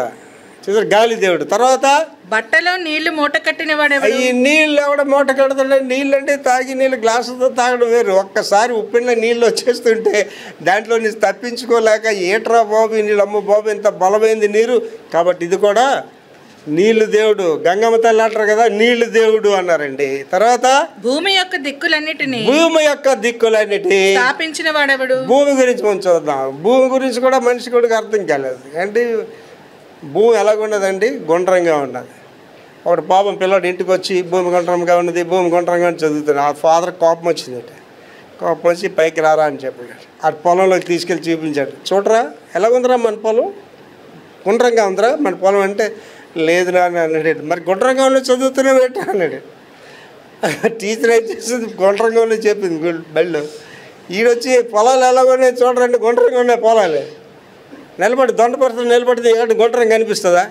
చూసారు, గాలి దేవుడు. తర్వాత బట్టలో నీళ్లు మూట కట్టిన వాడు. ఈ నీళ్ళు ఎవడ మూట కడతాడు? నీళ్ళు అంటే తాగి నీళ్ళు గ్లాసుతో తాగడం వేరు. ఒక్కసారి ఉప్పిన నీళ్ళు వచ్చేస్తుంటే దాంట్లో నీ తప్పించుకోలేక ఏట్రా బాబు నీళ్ళు, అమ్మ బాబు ఎంత బలమైంది నీరు. కాబట్టి ఇది కూడా నీళ్లు దేవుడు, గంగమ్మ తల్లి అంటారు కదా, నీళ్లు దేవుడు అన్నారండి. తర్వాత భూమి యొక్క దిక్కులన్నిటిని స్థాపించిన వాడెవడు. భూమి గురించి మనం చూద్దాం. భూమి గురించి కూడా మనిషి కూడా అర్థం కాలేదు. అంటే భూమి ఎలాగున్నదండి, గుండ్రంగా ఉన్నది. ఒకటి పాపం పిల్లడు ఇంటికి వచ్చి భూమి గుండ్రంగా ఉన్నది, భూమి గుండ్రంగా చదువుతున్నాడు. ఆ ఫాదర్ కోపం వచ్చిందట. కోపం వచ్చి పైకి రారా అని చెప్పాడు. ఆ పొలంలోకి తీసుకెళ్ళి చూపించాడు. చూడరా ఎలాగుందిరా మన పొలం, గుండ్రంగా ఉందిరా మన పొలం అంటే, లేదు నాన్న అన్నాడు. మరి గుండ్రంగా ఉన్న చదువుతున్నావు ఏంటా అన్నాడు. టీచర్ ఏం చేస్తుంది, గుండ్రంగా ఉన్నాయి చెప్పింది బళ్ళు. ఈడొచ్చి పొలాలు ఎలాగున్నాయి చూడరండి, గుండ్రంగా ఉన్నాయి పొలాలు. దొండపడుతుంది నిలబడితే ఏంటంటే గుండ్రంగా కనిపిస్తుందా?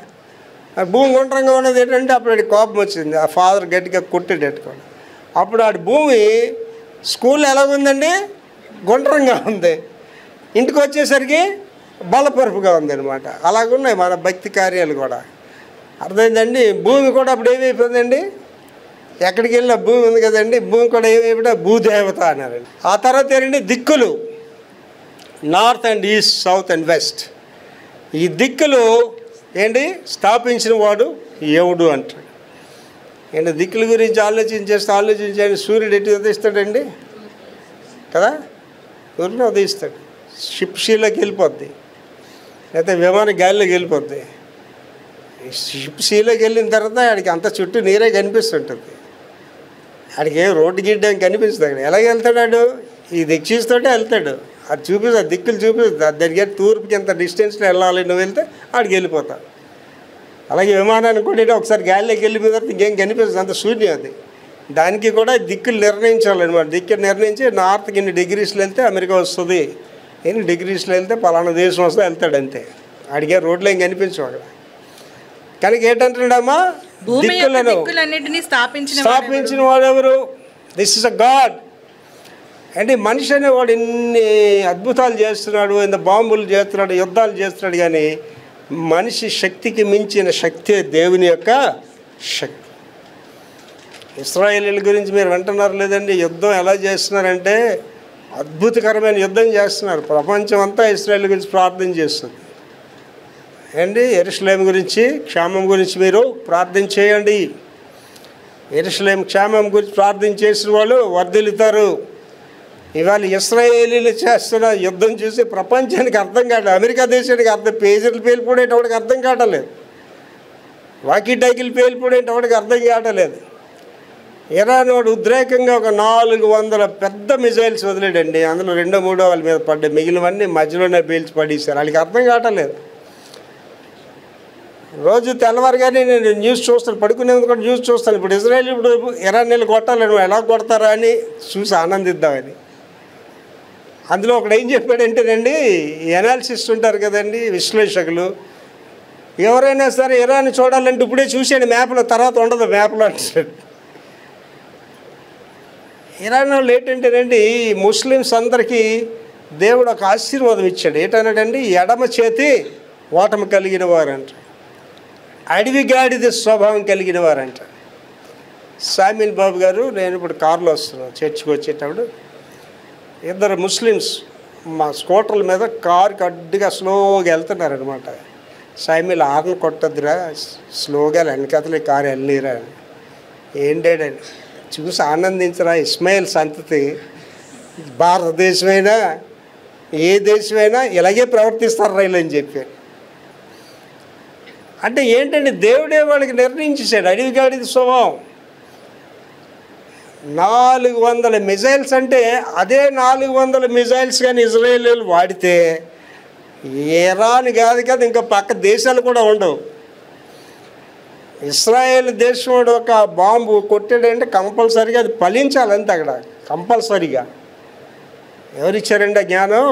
భూమి గుండ్రంగా ఉన్నది ఏంటంటే అప్పుడు ఆడి కోపం వచ్చింది. ఆ ఫాదర్ గట్టిగా కొట్టేటట్టుకోండి. అప్పుడు ఆడి భూమి స్కూల్లో ఎలాగుందండి, గుండ్రంగా ఉంది. ఇంటికి వచ్చేసరికి బలపరుపుగా ఉందన్నమాట. అలాగున్నాయి మన భక్తి కార్యాలు కూడా. అర్థమైందండి. భూమి కూడా అప్పుడు ఏమైపోయిందండి, ఎక్కడికి వెళ్ళినా భూమి ఉంది కదండి, భూమి కూడా ఏమైపోయినా భూదేవత అన్నారండి. ఆ తర్వాత ఏంటంటే దిక్కులు, north and east, south and west. ఈ దిక్కులు ఏంటి స్థాపించిన వాడు ఎవడు అంటాడు. ఏంటి దిక్కుల గురించి ఆలోచించండి. సూర్యుడు ఎటు ఉదయిస్తాడండి కదా, సూర్యుని ఉదయిస్తాడు. షిప్ షీలోకి వెళ్ళిపోద్ది, లేకపోతే విమానం గాలిలోకి వెళ్ళిపోద్ది. షిప్ షీలోకి వెళ్ళిన తర్వాత ఆడికి అంత చుట్టూ నీరే కనిపిస్తుంటుంది. ఆడికి ఏం రోడ్డు గిడ్డం కనిపిస్తుంది. అక్కడ ఎలాగ వెళ్తాడు, ఈ దిక్చూస్తోటే వెళ్తాడు. అది చూపిస్తుంది, దిక్కులు చూపిస్తుంది. దానికి తూర్పుకి ఎంత డిస్టెన్స్లో వెళ్ళాలి నువ్వు వెళ్తే ఆడికి వెళ్ళిపోతావు. అలాగే విమానాన్ని కూడా ఒకసారి గాలిలోకి వెళ్ళిపోయిన తర్వాత ఇంకేం కనిపిస్తుంది, అంత శూన్యం అది. దానికి కూడా దిక్కులు నిర్ణయించాలన్నమాట. దిక్కులు నిర్ణయించి నార్త్కి ఇన్ని డిగ్రీస్లో వెళ్తే అమెరికా వస్తుంది, ఎన్ని డిగ్రీస్లో వెళ్తే పలానా దేశం వస్తే వెళ్తాడు అంతే. ఆడికే రోడ్లు ఏం కనిపించవు అక్కడ. కనుక ఏంటంటున్నాడమ్మా, దిక్కులన్నిటిని స్థాపించిన వాడెవరు? This is a God. అంటే మనిషి అనేవాడు ఎన్ని అద్భుతాలు చేస్తున్నాడు, ఎంత బాంబులు చేస్తున్నాడు, యుద్ధాలు చేస్తున్నాడు. కానీ మనిషి శక్తికి మించిన శక్తి దేవుని యొక్క శక్తి. ఇశ్రాయేలీల గురించి మీరు వింటున్నారు లేదండి, యుద్ధం ఎలా చేస్తున్నారంటే అద్భుతకరమైన యుద్ధం చేస్తున్నారు. ప్రపంచం అంతా ఇశ్రాయేల్ గురించి ప్రార్థన చేస్తుంది. అండి యెరూషలేము గురించి క్షేమం గురించి మీరు ప్రార్థన చేయండి. యెరూషలేము క్షేమం గురించి ప్రార్థన చేసిన వాళ్ళు వర్ధిల్లుతారు. ఇవాళ ఇశ్రాయేలీలు చేస్తున్న యుద్ధం చూసి ప్రపంచానికి అర్థం కావట్లేదు. అమెరికా దేశానికి పేజీలు పేలిపోయేటవాడికి అర్థం కావట్లేదు, వాకీ టైకిలు పేలిపోయేటవాడికి అర్థం కావట్లేదు. ఇరాన్ వాడు ఉద్రేకంగా ఒక 400 పెద్ద మిజైల్స్ వదిలేడండి. అందులో 2-3 వాళ్ళ మీద పడ్డాయి, మిగిలినవన్నీ మధ్యలోనే పేల్చి పడేశారు. వాళ్ళకి అర్థం కావట్లేదు. రోజు తెల్లవారుగానే నేను న్యూస్ చూస్తాను, పడుకునే ముందు కూడా న్యూస్ చూస్తాను. ఇప్పుడు ఇజ్రాయెల్ ఇప్పుడు ఇరాన్ నీళ్ళు కొట్టాలి, నువ్వు ఎలా కొడతారా అని చూసి ఆనందిద్దామని. అందులో ఒకడు ఏం చెప్పాడంటేనండి, ఎనాలిసిస్ట్ ఉంటారు కదండి, విశ్లేషకులు, ఎవరైనా సరే ఇరాన్ చూడాలంటే ఇప్పుడే చూసాడు మ్యాప్లో, తర్వాత ఉండదు మ్యాప్లో అంటాడు. ఇరాన్ వాళ్ళు ఏంటంటేనండి, ముస్లిమ్స్ అందరికీ దేవుడు ఒక ఆశీర్వాదం ఇచ్చాడు. ఏంటన్నాడండి, ఎడమ చేతి ఓటమి కలిగిన వారంట, అడవిగాడిది స్వభావం కలిగిన వారంట. సామిల్ బాబు గారు, నేను ఇప్పుడు కారులో వస్తున్నాను, చర్చికి వచ్చేటప్పుడు ఇద్దరు ముస్లిమ్స్ మా స్కూటర్ల మీద కారుకి అడ్డుగా స్లోగా వెళ్తున్నారనమాట. సామిల్ ఆర్ని కొట్టద్దురా, స్లోగా వెనకతలే కారు వెళ్ళిరా. ఏంటండి చూసి ఆనందించరా, ఇస్మాయిల్ సంతతి భారతదేశమైనా ఏ దేశమైనా ఇలాగే ప్రవర్తిస్తారు రైలు అని చెప్పారు. అంటే ఏంటంటే దేవుడే వాళ్ళకి నిర్ణయించేశాడు, అడవిగాడిది స్వభావం. 400 మిజైల్స్ అంటే అదే 400 మిజైల్స్ కానీ ఇజ్రాయేలీలు వాడితే ఇరాన్ కాదు కదా, ఇంకా పక్క దేశాలు కూడా ఉండవు. ఇస్రాయేల్ దేశం ఒక బాంబు కొట్టాడంటే కంపల్సరీగా అది ఫలించాలంతే అక్కడ, కంపల్సరీగా. ఎవరిచ్చారండి ఆ జ్ఞానం?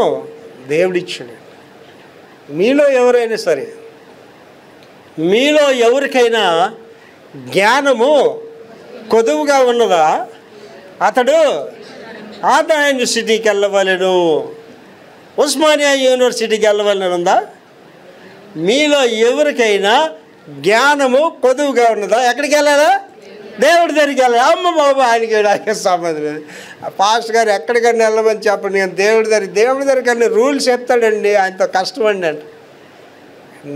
దేవుడిచ్చాడు. మీలో ఎవరైనా సరే, మీలో ఎవరికైనా జ్ఞానము కొదువుగా ఉన్నదా, అతడు ఆదా యూనివర్సిటీకి వెళ్ళవలను, ఉస్మానియా యూనివర్సిటీకి వెళ్ళవలని ఉందా? మీలో ఎవరికైనా జ్ఞానము కొదువుగా ఉన్నదా? ఎక్కడికి వెళ్ళాలా? దేవుడి దగ్గరికి వెళ్ళాలి. అమ్మ బాబు ఆయనకి సంబంధం లేదు. పాస్టర్ గారు ఎక్కడికన్నా వెళ్ళమని చెప్పండి, నేను దేవుడి దగ్గరికి అన్ని రూల్స్ చెప్తాడండి, ఆయనతో కష్టమండి అంటే.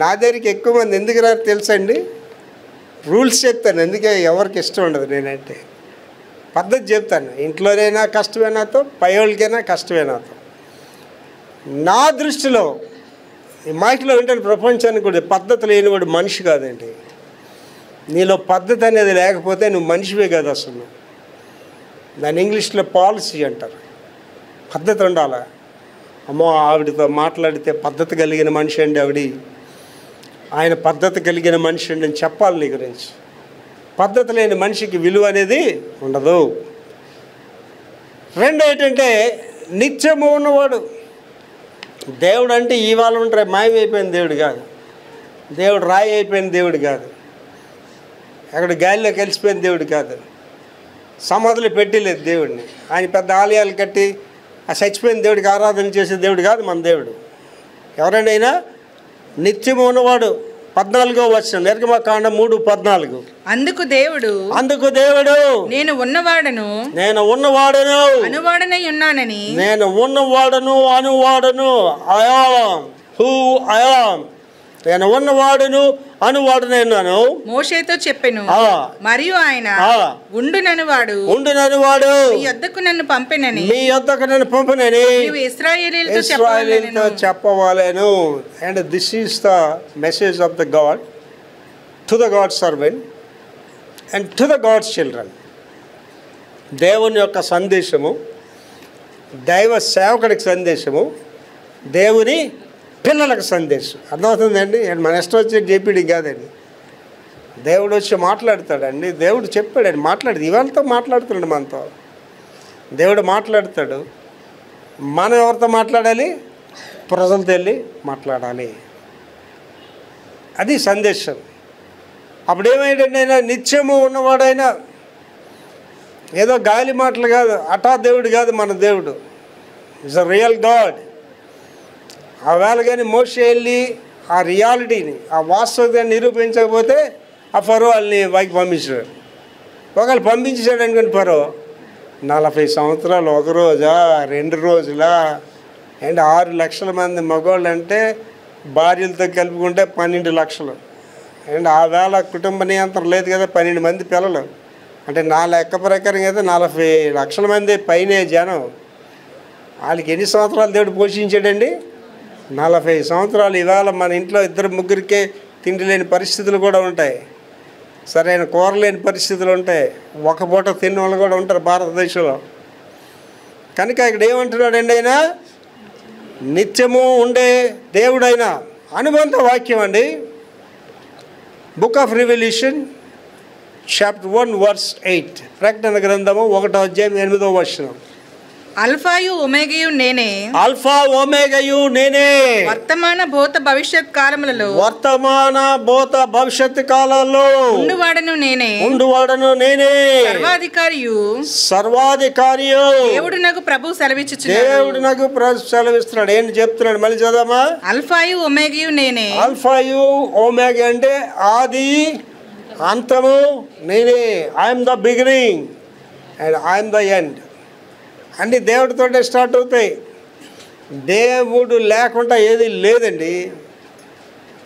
నా దగ్గరికి ఎక్కువ మంది ఎందుకు రారు తెలుసండి, రూల్స్ చెప్తాను. ఎందుకే ఎవరికి ఇష్టం ఉండదు నేనంటే, పద్ధతి చెప్తాను. ఇంట్లోనైనా కష్టమే నాతో, పైవాళ్ళకైనా కష్టమే నాతో. నా దృష్టిలో ఈ మాటలో ఏంటంటే ప్రపంచానికి కూడా పద్ధతి లేనివాడు మనిషి కాదండి. నీలో పద్ధతి అనేది లేకపోతే నువ్వు మనిషివే కాదు అసలు. దాన్ని ఇంగ్లీష్లో పాలసీ అంటారు. పద్ధతి ఉండాలా. అమ్మో ఆవిడతో మాట్లాడితే పద్ధతి కలిగిన మనిషి అండి ఆవిడ, ఆయన పద్ధతి కలిగిన మనిషి అండి అని చెప్పాలి నీ గురించి. పద్ధతి లేని మనిషికి విలువ అనేది ఉండదు. రెండు ఏంటంటే నిత్యము ఉన్నవాడు. దేవుడు అంటే ఇవాళ ఉంటే మాయమైపోయిన దేవుడు కాదు, దేవుడు రాయి అయిపోయిన దేవుడు కాదు, అక్కడ గాలిలో కలిసిపోయిన దేవుడు కాదు, సమాధులు పెట్టలేదు దేవుడిని. ఆయన పెద్ద ఆలయాలు కట్టి ఆ చచ్చిపోయిన దేవుడికి ఆరాధన చేసే దేవుడు కాదు మన దేవుడు. ఎవరైనా నిత్యము ఉన్నవాడు. 14వ వచనం నిర్గమకాండం 3:14. అందుకు దేవుడు నేను ఉన్నవాడను అనువాడనై ఉన్నానని, నేను ఉన్నవాడను అనువాడను, నేను ఉన్నవాడును అనువాడునైనాను మోషేతో చెప్పెను. మరియు ఆయన ఉండుననువాడు మీ యొద్దకు నన్ను పంపినని ఇశ్రాయేలీయులతో చెప్పవాలను. And this is the message of the God to the God servant and to the God's children. దేవుని యొక్క సందేశము, దైవ సేవకుడికి సందేశము, దేవుని పిల్లలకు సందేశం. అర్థమవుతుందండి. మన ఇష్టం వచ్చి చెప్పేది కాదండి, దేవుడు వచ్చి మాట్లాడతాడండి. దేవుడు చెప్పాడండి, మాట్లాడదు. ఇవాళతో మాట్లాడుతున్నాడు మనతో. దేవుడు మాట్లాడతాడు. మనం ఎవరితో మాట్లాడాలి? ప్రజలతో వెళ్ళి మాట్లాడాలి. అది సందేశం. అప్పుడేమైందండి, ఆయన నిత్యము ఉన్నవాడైనా ఏదో గాలి మాటలు కాదు, అటా దేవుడు కాదు మన దేవుడు. Is a real God. ఆ వేళ కానీ మోషే వెళ్ళి ఆ రియాలిటీని, ఆ వాస్తవాన్ని నిరూపించకపోతే ఆ ఫరో వాళ్ళని పైకి పంపించాడు. ఒకవేళ పంపించాడు అనుకోండి, ఫరో 40 సంవత్సరాలు, ఒక రోజా 2 రోజులా అండ్ 6 లక్షల మంది మగవాళ్ళు అంటే భార్యలతో కలుపుకుంటే 12 లక్షలు. అండ్ ఆ వేళ కుటుంబ నియంత్రణ లేదు కదా, 12 మంది పిల్లలు అంటే నా లెక్క ప్రకారం అయితే 40 లక్షల మంది పైనే జనం. వాళ్ళకి ఎన్ని సంవత్సరాలు దేవుడు పోషించాడండి? 40 సంవత్సరాలు. ఇవాళ మన ఇంట్లో 2-3కే తిండి లేని పరిస్థితులు కూడా ఉంటాయి. సరైన కూర లేని పరిస్థితులు ఉంటాయి, ఒక పూట తిన్న వాళ్ళు కూడా ఉంటారు భారతదేశంలో. కనుక ఇక్కడ ఏమంటున్నాడండి, ఆయన నిత్యము ఉండే దేవుడైన అనుబంధ వాక్యం అండి. Book of revolution chapter 1 verse 8, ప్రకటన గ్రంథము 1వ అధ్యాయం 8వ వచనం. అల్ఫాయు ఒమేగయు నేనే, ఆల్ఫా ఒమేగయు నేనే, వర్తమాన భూత భవిష్యత్ కాలములలో, వర్తమాన భూత భవిష్యత్ కాలాల్లో ఉండువాడను నేనే, ఉండువాడను నేనే, సర్వాధికారియు సర్వాధికారియు దేవుడు నాకు ప్రభు సెలవిచ్చుచున్నాడు. దేవుడు నాకు సెలవిస్తున్నాడు. ఏంటి చెప్తున్నాడు, మళ్ళీ చదవమా. అల్ఫాయు ఒమేగయు నేనే. ఆల్ఫాయు ఒమేగా అంటే ఆది అంతము నేనే. I'm the beginning and I'm the end. అన్నీ దేవుడితోటే స్టార్ట్ అవుతాయి. దేవుడు లేకుండా ఏది లేదండి.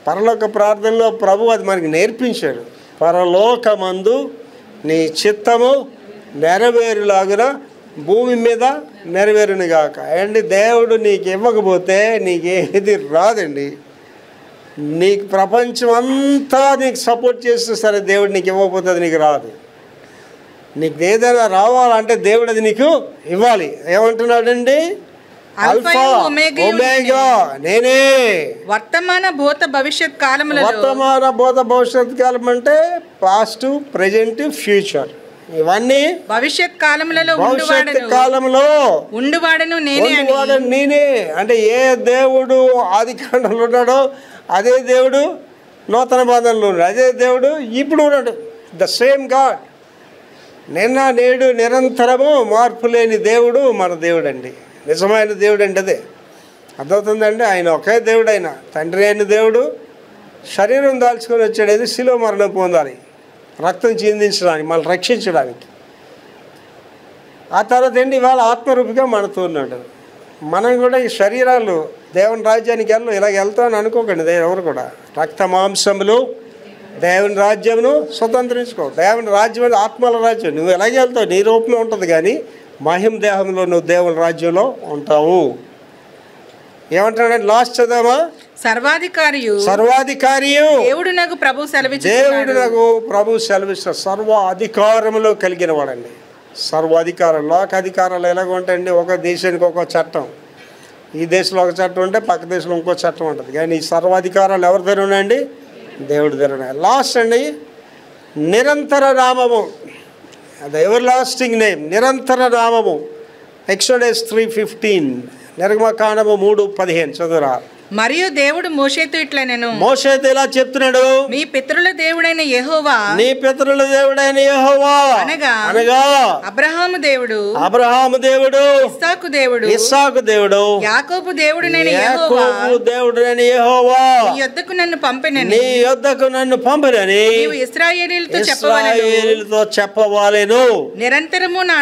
పరలోక ప్రార్థనలో ప్రభు అది మనకి నేర్పించాడు. పరలోకమందు నీ చిత్తము నెరవేరులాగున భూమి మీద నెరవేరునుగాక. అండి దేవుడు నీకు ఇవ్వకపోతే నీకేది రాదండి. నీకు ప్రపంచం అంతా నీకు సపోర్ట్ చేస్తే సరే, దేవుడు నీకు ఇవ్వకపోతే అది నీకు రాదు. నీకు ఏదైనా రావాలంటే దేవుడు అది నీకు ఇవ్వాలి. ఏమంటున్నాడండి, ఆల్ఫా ఒమేగా నేనే, వర్తమాన భూత భవిష్యత్ కాలములలో, వర్తమాన భూత భవిష్యత్ కాలం అంటే పాస్ట్, ప్రెజెంట్, ఫ్యూచర్. ఇవన్నీ భవిష్యత్ కాలములలో భవిష్యత్ కాలంలో ఉండువాడను నేనే. నేనే అంటే ఏ దేవుడు ఆది కాండంలో ఉన్నాడో అదే దేవుడు నూతన బాధనలో ఉన్నాడు. అదే దేవుడు ఇప్పుడు ఉన్నాడు. The same God. నిన్న నేడు నిరంతరము మార్పు లేని దేవుడు మన దేవుడు అండి. నిజమైన దేవుడు అండి. అదే అర్థమవుతుందండి. ఆయన ఒకే దేవుడు. ఆయన తండ్రి అయిన దేవుడు శరీరం దాల్చుకొని వచ్చాడు. అది శిలువ మరణం పొందాలి, రక్తం చిందించడానికి, మళ్ళీ రక్షించడానికి. ఆ తర్వాత ఏంటి, ఇవాళ ఆత్మరూపిగా మనతో ఉన్నాడు. మనం కూడా ఈ శరీరాలు దేవుని రాజ్యానికి ఇలాగ వెళ్తామని అనుకోకండి. ఎవరు కూడా రక్త మాంసములు దేవుని రాజ్యమును స్వతంత్రించుకో. దేవుని రాజ్యం ఆత్మల రాజ్యం. నువ్వు ఎలాగే వెళ్తావు, నీ రూపంలో ఉంటుంది, కానీ మహిమ దేహంలో నువ్వు దేవుని రాజ్యంలో ఉంటావు. ఏమంటాడంటే లాస్ట్ చదవమా. సర్వాధికారియు దేవుడు నాకు ప్రభు సెలవిచ్చుచున్నాడు. దేవుడు నాకు ప్రభు సెలవిస్తాడు. సర్వ అధికారములో కలిగిన వాడండి. సర్వాధికారం. లోక అధికారాలు ఎలాగ ఉంటాయండి, ఒక దేశానికి ఒక చట్టం. ఈ దేశంలో ఒక చట్టం ఉంటే పక్క దేశంలో ఇంకో చట్టం ఉంటుంది. కానీ ఈ సర్వాధికారాలు ఎవరి దగ్గర ఉన్నాయండి, దేవుడి దగ్గర ఉన్నాయి. లాస్ట్ అండి, నిరంతర నామము. అది ఎవర్ లాస్టింగ్ నేమ్, నిరంతర నామము. ఎక్సోడస్ 3:15, నిర్గమకాండము 3:15 చదువురా. మరియు దేవుడు మోషేతో ఇట్లా నేను మోషేతో ఇలా చెప్తున్నాడు, మీ పితరుల దేవుడైన యెహోవా, నీ పితరుల దేవుడైన యెహోవా అనగా అబ్రహాము దేవుడు, ఇస్సాకు దేవుడు, యాకోబు దేవుడైన యెహోవా నీ యొద్దకు నన్ను పంపినని నీవు ఇశ్రాయేలీయులతో చెప్పవలెను. నిరంతరము నా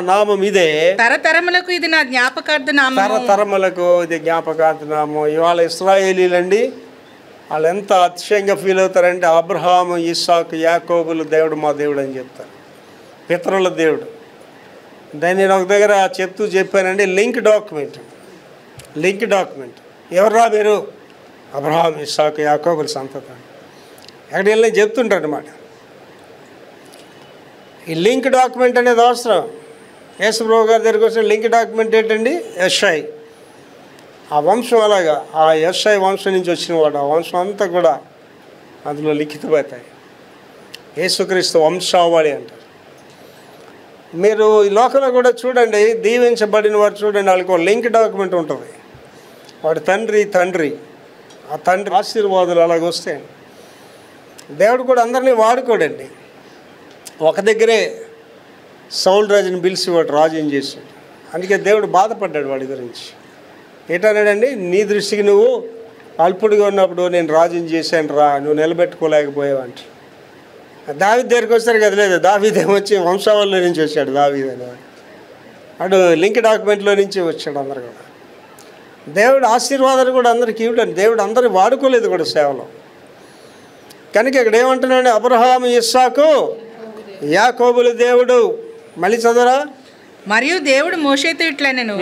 నామము ఇదే, తరతరములకు ఇది నా జ్ఞాపకార్థ నామము. తరతరములకు ఇది జ్ఞాపకార్థ నామం. ఇవాళ ఇశ్రాయేలీలండి, వాళ్ళు ఎంత అతిశయంగా ఫీల్ అవుతారంటే, అబ్రహాము, ఇస్సాకు, యాకోబులు దేవుడు మా దేవుడు అని చెప్తారు. పితరుల దేవుడు. దాన్ని నేను ఒక దగ్గర చెప్పానండి. Link document. ఎవర్రా మీరు? అబ్రహాం, ఇస్సాకు, యాకోబుల సంతతి. ఎక్కడ వెళ్ళి చెప్తుంటారు అన్నమాట. ఈ లింక్ డాక్యుమెంట్ అనేది అవసరం. యేసుప్రభు గారి దగ్గరికి వచ్చిన లింక్ డాక్యుమెంట్ ఏంటండి? యెషై. ఆ వంశం అలాగా, ఆ యెషై వంశం నుంచి వచ్చిన వాడు. ఆ వంశం అంతా కూడా అందులో లిఖితమవుతాయి. యేసుక్రీస్తు వంశావళి అంటారు. మీరు ఈ లోకంలో కూడా చూడండి, దీవించబడిన వారు చూడండి, వాళ్ళకి ఒక లింక్ డాక్యుమెంట్ ఉంటుంది. వాడి తండ్రి ఆ తండ్రి ఆశీర్వాదాలు అలాగ వస్తాయండి. దేవుడు కూడా అందరినీ వాడుకోడండి. ఒక దగ్గరే సౌలు రాజుని పిలిచి వాడు రాజుని చేశాడు. అందుకే దేవుడు బాధపడ్డాడు వాడి గురించి. ఏంటన్నాడండి, నీ దృష్టికి నువ్వు అల్పుడిగా ఉన్నప్పుడు నేను రాజుని చేశాను రా, నువ్వు నిలబెట్టుకోలేకపోయావంట. దావీదు దగ్గరికి వచ్చారు కదా, లేదు, దావీదు ఏమొచ్చి వంశావళిలో నుంచి వచ్చాడు. దావీదు అనేవాడు అటు లింక్ డాక్యుమెంట్లో నుంచి వచ్చాడు. అందరు కూడా దేవుడు ఆశీర్వాదాలు కూడా అందరికి ఇవ్వడండి. దేవుడు అందరిని వాడుకోలేదు కూడా సేవలో. కనుక ఇక్కడ ఏమంటున్నాడు, అబ్రహాము, ఇస్సాకు, యాకోబుల దేవుడు. మళ్ళీ చదవరా. మరియు దేవుడు మోషేతో ఇట్లనెను,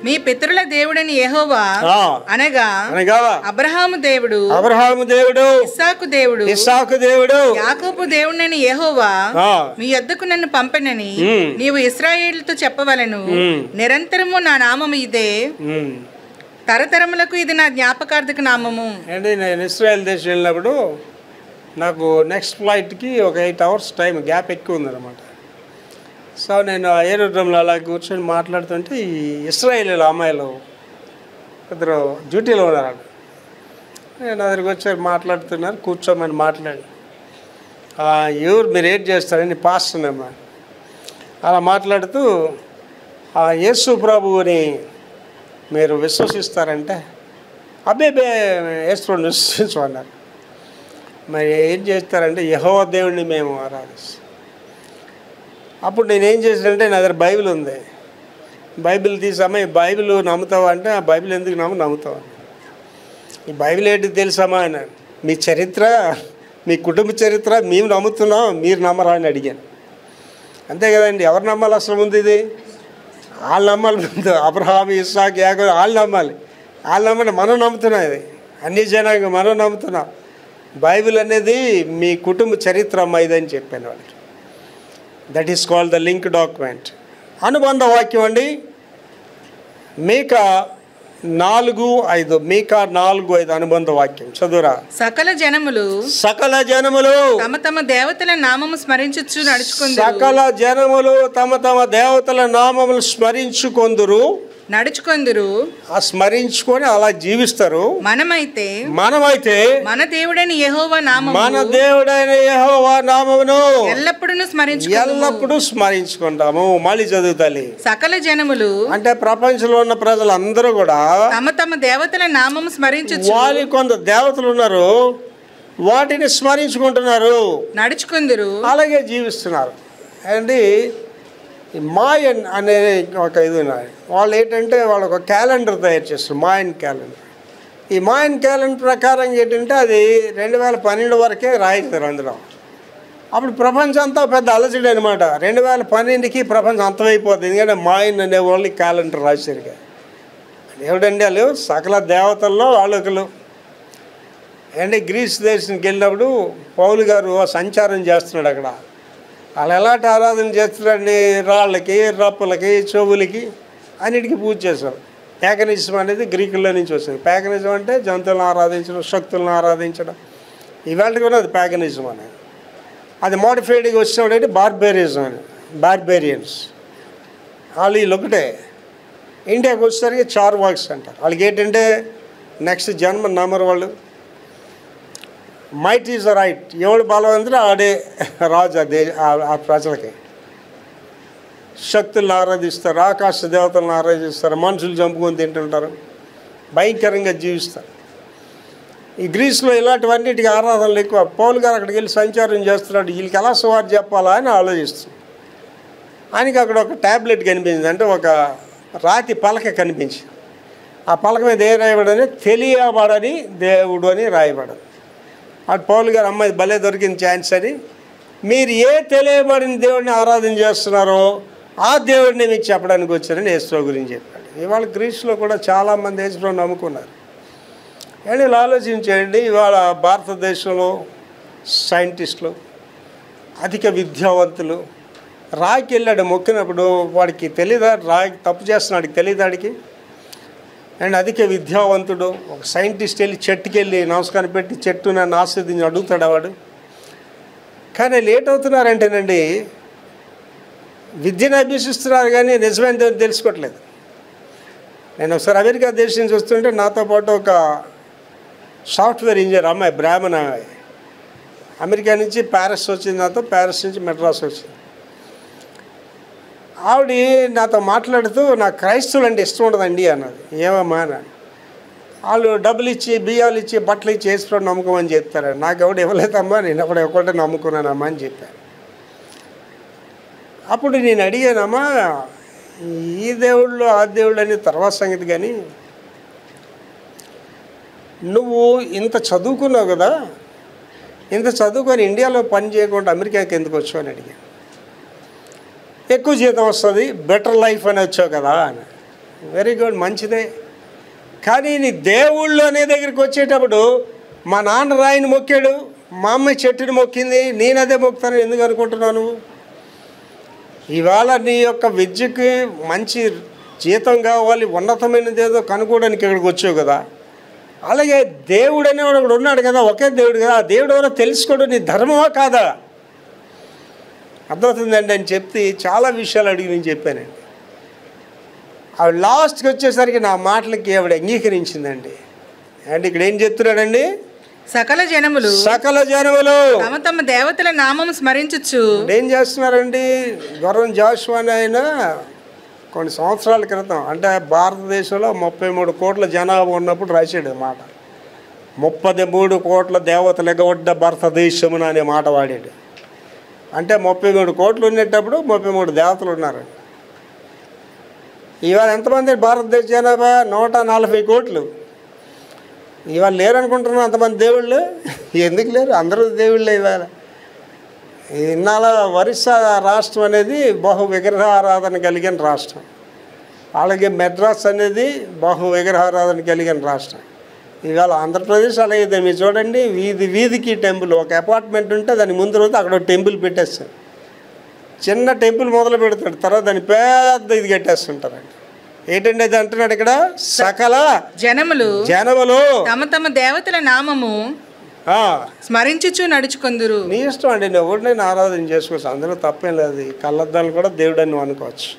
మీ పితరుల దేవుడని యెహోవా అనగా అబ్రహాము దేవుడు, ఇస్సాకు దేవుడు, యాకోబు దేవుడని యెహోవా మీ యొద్దకు నన్ను పంపెనని నీవు ఇశ్రాయేలుతో చెప్పవలెను. నిరంతరము నా నామము ఇదే, తరతరములకు ఇది నా జ్ఞాపకార్థక నామము. అంటే నేను ఇశ్రాయేల్ దేశం వెళ్ళినప్పుడు నాకు నెక్స్ట్ ఫ్లైట్కి ఒక 8 hours టైం గ్యాప్ ఎక్కువ ఉందన్నమాట. సో నేను ఏరోడ్రోమ్లో అలా కూర్చొని మాట్లాడుతుంటే ఈ ఇశ్రాయేల్ అమ్మాయిలు ఇద్దరు డ్యూటీలో ఉన్నారు. నేను దగ్గరికి వచ్చారు, మాట్లాడుతున్నారు, కూర్చోమని మాట్లాడి ఎవరు మీరు ఏం చేస్తారని పాస్తున్నామ్మా అలా మాట్లాడుతూ యేసు ప్రభువుని మీరు విశ్వసిస్తారంటే అబ్బేబే యేసు విశ్వసించమన్నారు. మరి ఏం చేస్తారంటే యెహోవా దేవుడిని మేము ఆరాధిస్తాం. అప్పుడు నేనేం చేశానంటే నా దగ్గర బైబిల్ ఉంది, బైబిల్ తీసామా, ఈ బైబిల్ నమ్ముతావా అంటే ఆ బైబిల్ ఎందుకు నమ్ముతావా, ఈ బైబిల్ ఏంటి తెలుసామా అని, మీ చరిత్ర మీ కుటుంబ చరిత్ర మేము నమ్ముతున్నాం, మీరు నమ్మరా అని అడిగాను. అంతే కదండి, ఎవరు నమ్మాలి అసలు ముందు? ఇది వాళ్ళు నమ్మాలి ముందు. అబ్రహాము, ఇస్సాకు, యాకోబు వాళ్ళు నమ్మాలి. వాళ్ళు నమ్మండి, మనం నమ్ముతున్నాం. ఇది అన్ని జనాంగం మనం నమ్ముతున్నాం. బైబిల్ అనేది మీ కుటుంబ చరిత్ర అమ్మ ఇదని చెప్పాను వాళ్ళకి. That is called the link document. అనుబంధ వాక్యం అండి. మీకా 4:5 మీకా 4:5 అనుబంధ వాక్యం చదువురా. సకల జనములు తమ తమ దేవతల నామము స్మరించుచు నడుచుకొందురు. సకల జనములు తమ తమ దేవతల నామములు స్మరించుకొందురు. ఆ స్మరించుకొని అలా జీవిస్తారు. మనమైతే మన దేవుడైన యెహోవా నామమును ఎల్లప్పుడూ స్మరించుకుంటాము. మళ్ళీ చదువుతాలి. సకల జనములు అంటే ప్రపంచంలో ఉన్న ప్రజలందరూ కూడా తమ తమ దేవతల నామము స్మరించుచు, వాళ్ళకి కొంత దేవతలు ఉన్నారు, వాటిని స్మరించుకుంటున్నారు, నడుచుకుందురు, అలాగే జీవిస్తున్నారు. అండి మాయన్ అనే ఒక ఇది ఉన్నది. వాళ్ళు ఏంటంటే వాళ్ళు ఒక క్యాలెండర్ తయారు చేస్తారు, మాయన్ క్యాలెండర్. ఈ మాయన్ క్యాలెండర్ ప్రకారం ఏంటంటే అది 2012 వరకే రాయిస్తారు అందులో. అప్పుడు ప్రపంచం అంతా పెద్ద అలజడి అనమాట. 2012కి ప్రపంచం అంతమైపోతుంది, ఎందుకంటే మాయన్ అనే వాళ్ళు క్యాలెండర్ రాశారు. ఏమిటండి వాళ్ళు సకల దేవతల్లో వాళ్ళొకరు. అంటే గ్రీస్ దేశానికి వెళ్ళినప్పుడు పౌలు గారు సంచారం చేస్తున్నాడు. అక్కడ వాళ్ళు ఎలాంటి ఆరాధన చేస్తున్నారండి, రాళ్ళకి, రప్పలకి, చెవులకి అన్నిటికీ పూజ చేశారు. ప్యాగనిజం అనేది గ్రీకుల్లో నుంచి వచ్చింది. ప్యాగనిజం అంటే జంతువులను ఆరాధించడం, శక్తులను ఆరాధించడం, ఇవాళకి కూడా అది ప్యాగనిజం అనేది. అది మోడిఫైడ్గా వచ్చినప్పుడు బార్బేరిజం అని, బార్బేరియన్స్. వాళ్ళు వీళ్ళు ఒకటే. ఇండియాకి వచ్చేసరికి చార్వాక్స్ అంటారు. వాళ్ళకి ఏంటంటే నెక్స్ట్ జన్మ నమ్మరు వాళ్ళు. మైట్ ఈజ్ ద రైట్, ఎవడు బలవంతుడు ఆడే రాజు ఆ ప్రజలకి. శక్తులను ఆరాధిస్తారు, ఆకాశ దేవతలను ఆరాధిస్తారు, మనుషులు చంపుకొని తింటుంటారు, భయంకరంగా జీవిస్తారు. ఈ గ్రీస్లో ఇలాంటివన్నిటికీ ఆరాధనలు ఎక్కువ. పౌలు గారు అక్కడికి వెళ్ళి సంచారం చేస్తున్నాడు, వీళ్ళకి ఎలా సువార్ చెప్పాలా అని ఆలోచిస్తుంది. ఆయనకి అక్కడ ఒక ట్యాబ్లెట్ కనిపించింది, అంటే ఒక రాతి పలక కనిపించింది. ఆ పలక మీద ఏ రాయబడని, తెలియబడని దేవుడు అని రాయబడదు. అటు పౌలు గారు అమ్మాయి భలే దొరికింది ఛాన్స్ అని, మీరు ఏ తెలియబడిన దేవుడిని ఆరాధన చేస్తున్నారో ఆ దేవుడిని మీకు చెప్పడానికి వచ్చారని యేసు గురించి చెప్పాడు. ఇవాళ గ్రీస్లో కూడా చాలామంది యేసును నమ్ముకున్నారు. అండ్ ఇలా ఆలోచించండి, ఇవాళ భారతదేశంలో సైంటిస్టులు, అధిక విద్యావంతులు, రాయికి వెళ్ళాడు మొక్కినప్పుడు వాడికి తెలీదా రాయి తప్పు చేస్తున్నాడికి తెలియదాడికి. అండ్ అధిక విద్యావంతుడు ఒక సైంటిస్ట్ వెళ్ళి చెట్టుకి వెళ్ళి నమస్కారం పెట్టి చెట్టు నన్ను ఆస్వాదించి అడుగుతాడు వాడు. కానీ లేట్ అవుతున్నారంటేనండి, విద్యను అభ్యసిస్తున్నారు కానీ నిజమైన తెలుసుకోవట్లేదు. నేను ఒకసారి అమెరికా దేశం నుంచి వస్తుంటే నాతో పాటు ఒక సాఫ్ట్వేర్ ఇంజనీర్ అమ్మాయి, బ్రాహ్మణ అమ్మాయి, అమెరికా నుంచి ప్యారిస్ వచ్చింది, నాతో ప్యారిస్ నుంచి మెడ్రాస్ వచ్చింది. ఆవిడ నాతో మాట్లాడుతూ నాకు క్రైస్తవులు అంటే ఇష్టం ఉండదండి అన్నది. ఏమమ్మా అని. వాళ్ళు డబ్బులు ఇచ్చి, బియ్యాలు ఇచ్చి, బట్టలు ఇచ్చి వేసుకోవడం నమ్ముకోమని చెప్తారు. నాకు ఎవడు ఇవ్వలేదమ్మా, నేను ఎప్పుడు ఒకటే నమ్ముకున్నానమ్మా అని చెప్పాను. అప్పుడు నేను అడిగానమ్మా, ఈ దేవుళ్ళు ఆ దేవుళ్ళు అని తర్వాత సంగతి, కానీ నువ్వు ఇంత చదువుకున్నావు కదా, ఇంత చదువుకొని ఇండియాలో పని చేయకుండా అమెరికాకి ఎందుకు వచ్చావు అని అడిగాను. ఎక్కువ జీతం వస్తుంది, బెటర్ లైఫ్ అని వచ్చావు కదా అని. వెరీ గుడ్, మంచిదే. కానీ నీ దేవుళ్ళు అనే దగ్గరికి వచ్చేటప్పుడు మా నాన్న రాయిని మొక్కాడు, మా అమ్మ చెట్టుని మొక్కింది, నేను అదే మొక్కుతాను ఎందుకు అనుకుంటున్నాను? ఇవాళ నీ యొక్క విద్యకి మంచి జీతం కావాలి, ఉన్నతమైనది ఏదో కనుక్కోవడానికి ఇక్కడికి వచ్చావు కదా. అలాగే దేవుడు అనేవాడు ఒకడు ఉన్నాడు కదా, ఒకే దేవుడు కదా. ఆ దేవుడు ఎవరో తెలుసుకోవడం నీ ధర్మమా కాదా? అర్థమవుతుందండి అని చెప్తే చాలా విషయాలు అడిగి నేను చెప్పానండి. ఆవిడ లాస్ట్కి వచ్చేసరికి నా మాటలకి ఆవిడ అంగీకరించిందండి. అంటే ఇక్కడ ఏం చెప్తున్నాడండి? సకల జనములు తమ తమ దేవతల నామం స్మరించచ్చు. ఏం చేస్తున్నారండి? గొర్రెం జాషువా ఆయన కొన్ని సంవత్సరాల క్రితం, అంటే భారతదేశంలో 33 కోట్ల జనాభా ఉన్నప్పుడు రాశాడు మాట. 33 కోట్ల దేవతలు ఎగొడ్డ భారతదేశమున అనే మాట వాడాడు. అంటే 33 కోట్లు ఉండేటప్పుడు 33 దేవతలు ఉన్నారు. ఇవాళ ఎంతమంది భారతదేశ జనాభా? 140 కోట్లు. ఇవాళ లేరు అనుకుంటున్నాం అంతమంది దేవుళ్ళు. ఎందుకు లేరు? అందరూ దేవుళ్ళే. ఇవాళ ఇన్నాళ్ళ ఒరిస్సా రాష్ట్రం అనేది బహు విగ్రహారాధన కలిగిన రాష్ట్రం. అలాగే మెడ్రాస్ అనేది బహు విగ్రహారాధన కలిగిన రాష్ట్రం. ఇవాళ ఆంధ్రప్రదేశ్ అలాగే మీరు చూడండి, వీధికి టెంపుల్. ఒక అపార్ట్మెంట్ ఉంటే దాని ముందు రోజు అక్కడ టెంపుల్ పెట్టేస్తారు. చిన్న టెంపుల్ మొదలు పెడతాడు, తర్వాత దాన్ని పెద్ద ఇది కట్టేస్తుంటారండి. ఏంటండి అది అంటున్నాడు ఇక్కడ? సకల జనములు తమ తమ దేవతల నామము స్మరించుచు నడుచుకుందురు. నీ ఇష్టం అండి, నువ్వు నేను ఆరాధన చేసుకోవచ్చు, అందులో తప్పేం లేదు. కళ్ళద్దాలు కూడా దేవుడు అని అనుకోవచ్చు,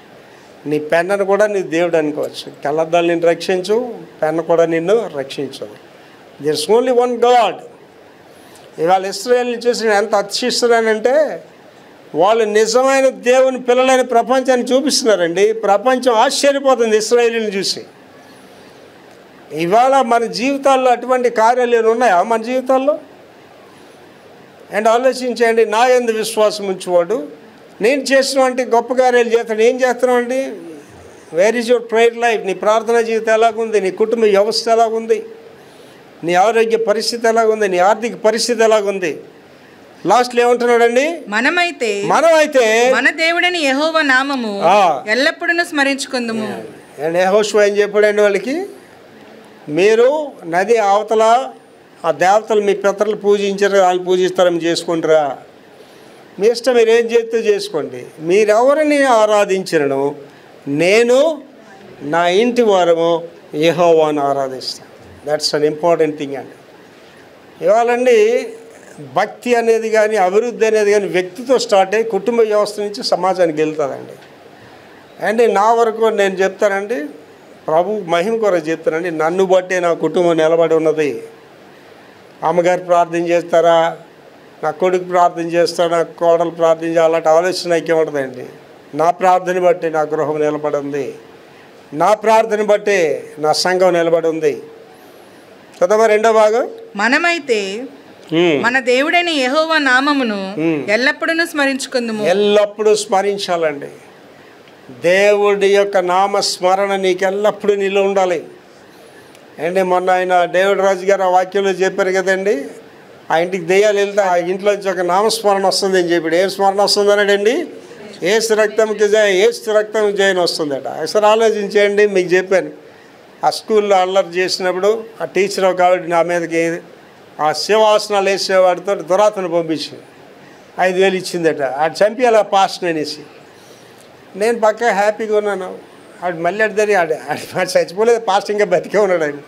నీ పెన్నును కూడా నీ దేవుడు అనుకోవచ్చు. కళ్ళద్దాలు నిన్ను రక్షించు, పెన్ను కూడా నిన్ను రక్షించదు. This only one God. ఇవాళ ఇశ్రాయేలుని చూసి నేను ఎంత అతిశిస్తున్నానంటే, వాళ్ళు నిజమైన దేవుని పిల్లలైన ప్రపంచాన్ని చూపిస్తున్నారండి. ప్రపంచం ఆశ్చర్యపోతుంది ఇశ్రాయేలుని చూసి. ఇవాళ మన జీవితాల్లో అటువంటి కార్యాలు ఉన్నాయా మన జీవితాల్లో? అండ్ ఆలోచించండి, నా యందు విశ్వాసం ఉంచేవాడు నేను చేసినటువంటి గొప్ప కార్యాలు చేస్తాను. ఏం చేస్తున్నామండి? Where is your prayer life? నీ ప్రార్థనా జీవితం ఎలాగుంది? నీ కుటుంబ వ్యవస్థ ఎలాగుంది? నీ ఆరోగ్య పరిస్థితి ఎలాగుంది? నీ ఆర్థిక పరిస్థితి ఎలాగుంది? లాస్ట్లో ఏమంటున్నాడండి? మనమైతే మన దేవుడని యెహోవా నామము ఎల్లప్పుడూ స్మరించుకుందుము. అండ్ యెహోషువ ఏం చెప్పాడండి వాళ్ళకి? మీరు నది అవతల ఆ దేవతలు మీ పితరులు పూజించారు, వాళ్ళు పూజిస్తారని చేసుకుంటారా? మీ ఇష్టం, మీరు ఏం చేస్తే చేసుకోండి. మీరెవరిని ఆరాధించను, నేను నా ఇంటి వారము యెహోవాను ఆరాధిస్తాను. దట్స్ అన్ ఇంపార్టెంట్ థింగ్ అండి. ఇవాళండి భక్తి అనేది కానీ అభివృద్ధి అనేది కానీ వ్యక్తితో స్టార్ట్ అయ్యి కుటుంబ వ్యవస్థ నుంచి సమాజానికి వెళ్తుందండి. అండ్ నా వరకు నేను చెప్తానండి, ప్రభు మహిమ కొరకు చెప్తానండి, నన్ను బట్టే నా కుటుంబం నిలబడి ఉన్నది. అమ్మగారు ప్రార్థన చేస్తారా, నా కొడుకు ప్రార్థన చేస్తారా, నా కోడలు ప్రార్థన చేయాలి, అలాంటి ఆలోచన ఏముంటుందండి. నా ప్రార్థన బట్టి నా గృహం నిలబడి ఉంది, నా ప్రార్థన బట్టి నా సంఘం నిలబడి ఉంది. చదవ రెండో భాగం. మనమైతే మన దేవుడైన యెహోవా నామమును ఎల్లప్పుడూ స్మరించుకుందుము. ఎల్లప్పుడూ స్మరించాలండి. దేవుడి యొక్క నామస్మరణ నీకు ఎల్లప్పుడూ నీలో ఉండాలి. అండి మొన్న ఆయన డేవిడ్ రాజు గారు ఆ వాక్యంలో చెప్పారు కదండి, ఆ ఇంటికి దెయ్యాలు వెళ్తే ఆ ఇంట్లో నుంచి ఒక నామస్మరణ వస్తుంది అని చెప్పాడు. ఏ స్మరణ వస్తుంది అన్నాడండి? ఏసు రక్తంకి జయ, ఏసు రక్తంకి జయని వస్తుందట. అసలు ఆలోచించేయండి, మీకు చెప్పాను ఆ స్కూల్లో అల్లరి చేసినప్పుడు ఆ టీచర్ ఒక ఆవిడ నా మీదకి ఆ శివాసనాలు వేసేవాడితో దురాతను పంపించి 5,000 ఇచ్చిందట. ఆడు చంపేయాలి పాస్ట్ని అనేసి. నేను పక్క హ్యాపీగా ఉన్నాను. ఆడు మళ్ళీ అడిదారి ఆడు చచ్చిపోలేదు, పాస్ట్ ఇంకా బతికే ఉన్నాడు ఆయన.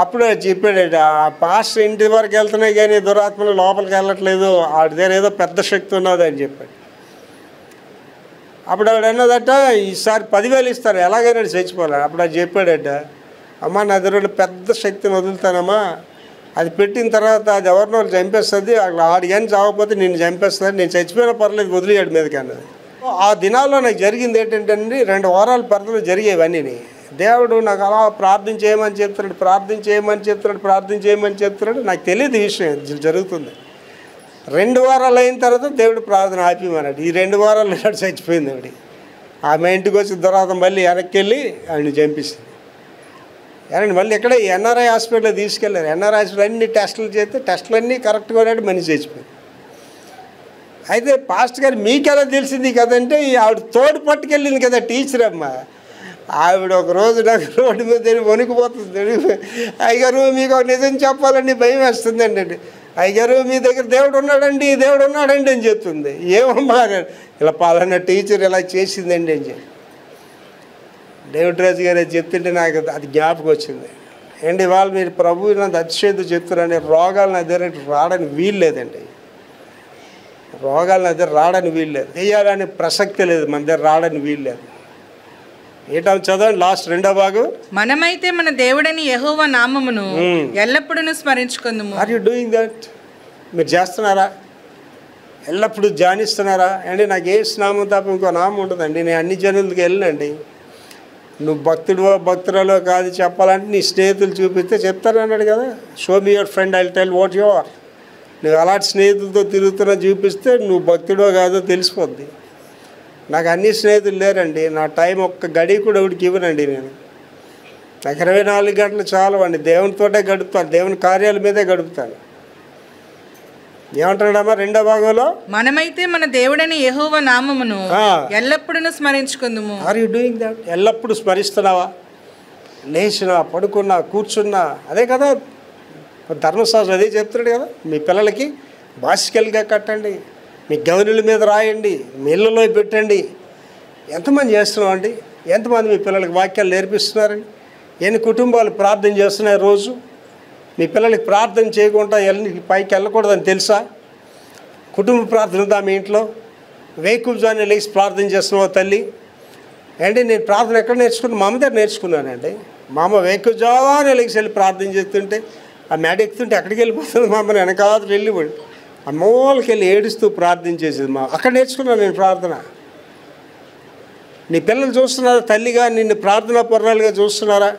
అప్పుడు చెప్పాడట, ఆ పాస్ట్ ఇంటి వరకు వెళ్తున్నాయి కానీ దురాత్మలు లోపలికి వెళ్ళట్లేదు, ఆడి దగ్గర ఏదో పెద్ద శక్తి ఉన్నది అని చెప్పాడు. అప్పుడు ఆవిడ అన్నదట, ఈసారి 10,000 ఇస్తారు, ఎలాగైనా చచ్చిపోవాలి. అప్పుడు అది చెప్పాడట, అమ్మ నా దగ్గర పెద్ద శక్తిని వదులుతానమ్మా, అది పెట్టిన తర్వాత అది ఎవరినో చంపేస్తుంది, ఆడి కానీ చావకపోతే నేను చంపేస్తుంది, నేను చచ్చిపోయినా పర్లేదు వదిలేయాడు మీదకి అన్నది. ఆ దినాల్లో నాకు జరిగింది ఏంటంటే అండి, 2 వారాల పరిధిలో జరిగేవన్నీ. దేవుడు నాకు అలా ప్రార్థన చేయమని చెప్తున్నాడు, ప్రార్థన చేయమని చెప్తున్నాడు, ప్రార్థన చేయమని చెప్తున్నాడు. నాకు తెలియదు ఈ విషయం జరుగుతుంది. 2 వారాలు అయిన తర్వాత దేవుడు ప్రార్థన ఆపిమన్నాడు. ఈ 2 వారాలు చచ్చిపోయింది ఆవిడ. ఆమె ఇంటికి వచ్చిన తర్వాత మళ్ళీ వెనక్కి వెళ్ళి ఆవిడని చంపేసింది. ఏనండి మళ్ళీ ఇక్కడ ఎన్ఆర్ఐ హాస్పిటల్లో తీసుకెళ్ళారు. ఎన్ఆర్ఐ హాస్పిటల్ అన్ని టెస్టులు చేస్తే టెస్టులు అన్నీ కరెక్ట్గా ఉన్నాడు, మనిషి చచ్చిపోయింది. అయితే పాస్టర్ గారు మీకెలా తెలిసింది కదంటే ఆవిడ తోడు పట్టుకెళ్ళింది కదా టీచర్ అమ్మ. ఆవిడ ఒక రోజు నాకు రోడ్డు మీద వణికిపోతుంది. అయ్యగారు మీకు ఒక నిజం చెప్పాలండి, భయం వేస్తుందండి. అయ్యగారు మీ దగ్గర దేవుడు ఉన్నాడండి అని చెప్తుంది. ఏమమ్మా ఇలా పలానా టీచర్ ఇలా చేసిందండి అని చెప్పి డేవిడ్ రాజు గారు చెప్తుంటే నాకు అది జ్ఞాపకం వచ్చింది. అండి ఇవాళ మీరు ప్రభువు నన్ను అతిశయత చెప్తున్నారండి, రోగాలు నా దగ్గర రావడానికి వీలు లేదండి. రోగాలు నా దగ్గర రావడానికి వీలు లేదు, వేయాలని ప్రసక్తి లేదు, మన దగ్గర రావడానికి వీలు లేదు. ఏంటో చదవండి లాస్ట్ 2వ భాగం. మనమైతే మన దేవుడని యెహోవా నామమును ఎల్లప్పుడూ స్మరించుకుందుము. Are you doing that? మీరు చేస్తున్నారా? ఎల్లప్పుడూ ధ్యానిస్తున్నారా? అండి నాకు ఏ నామం తప్ప ఇంకో నామం ఉండదండి. నేను అన్ని జనులకి వెళ్ళనండి. నువ్వు భక్తుడివో భక్తురాలో కాదు చెప్పాలంటే నీ స్నేహితులు చూపిస్తే చెప్తారన్నాడు కదా. Show me your friend I will tell what you are. నువ్వు అలాంటి స్నేహితులతో తిరుగుతున్నా చూపిస్తే నువ్వు భక్తుడో కాదో తెలిసిపోద్ది. నాకు అన్ని స్నేహితులు లేరండి. నా టైం ఒక్క గడి కూడా ఒకటికి ఇవ్వనండి. నేను నాకు 24 గంటలు చాలు అండి. దేవునితోటే గడుపుతాను, దేవుని కార్యాల మీదే గడుపుతాను. ఏమంటాడమ్మా 2వ భాగంలో? మనమైతే మన దేవుడని యెహోవా నామమును ఎల్లప్పుడూ స్మరించుకుందుము. Are you doing that? ఎల్లప్పుడూ స్మరిస్తున్నావా? లేచినా, పడుకున్నా, కూర్చున్నా అదే కదా ధర్మశాస్త్రం అదే చెప్తున్నాడు కదా. మీ పిల్లలకి బాసికల్గా కట్టండి, మీ గౌనుల మీద రాయండి, మీ ఇళ్ళలో పెట్టండి. ఎంతమంది చేస్తున్నాం అండి? ఎంతమంది మీ పిల్లలకి వాక్యాలు నేర్పిస్తున్నారండి? ఎన్ని కుటుంబాలు ప్రార్థన చేస్తున్నాయి రోజు? మీ పిల్లలకి ప్రార్థన చేయకుండా పైకి వెళ్ళకూడదని తెలుసా? కుటుంబ ప్రార్థన ఉందా మీ ఇంట్లో? వేకువజామున లేచి ప్రార్థన చేస్తున్నావా తల్లి? అంటే నేను ప్రార్థన ఎక్కడ నేర్చుకున్నాను? మా అమ్మ దగ్గర నేర్చుకున్నానండి. మా అమ్మ వేకువజామున లేచి వెళ్ళి ప్రార్థన చేస్తుంటే ఆ మేడ ఎక్కుతుంటే ఎక్కడికి వెళ్ళిపోతుంది మా అమ్మని వెనకాల వెళ్ళిపోయి అమ్మోళ్ళకి వెళ్ళి ఏడుస్తూ ప్రార్థన చేసేది. అక్కడ నేర్చుకున్నాను నేను ప్రార్థన. నీ పిల్లలు చూస్తున్నారా? తల్లిగా నిన్ను ప్రార్థనా పర్రాలుగా చూస్తున్నారా?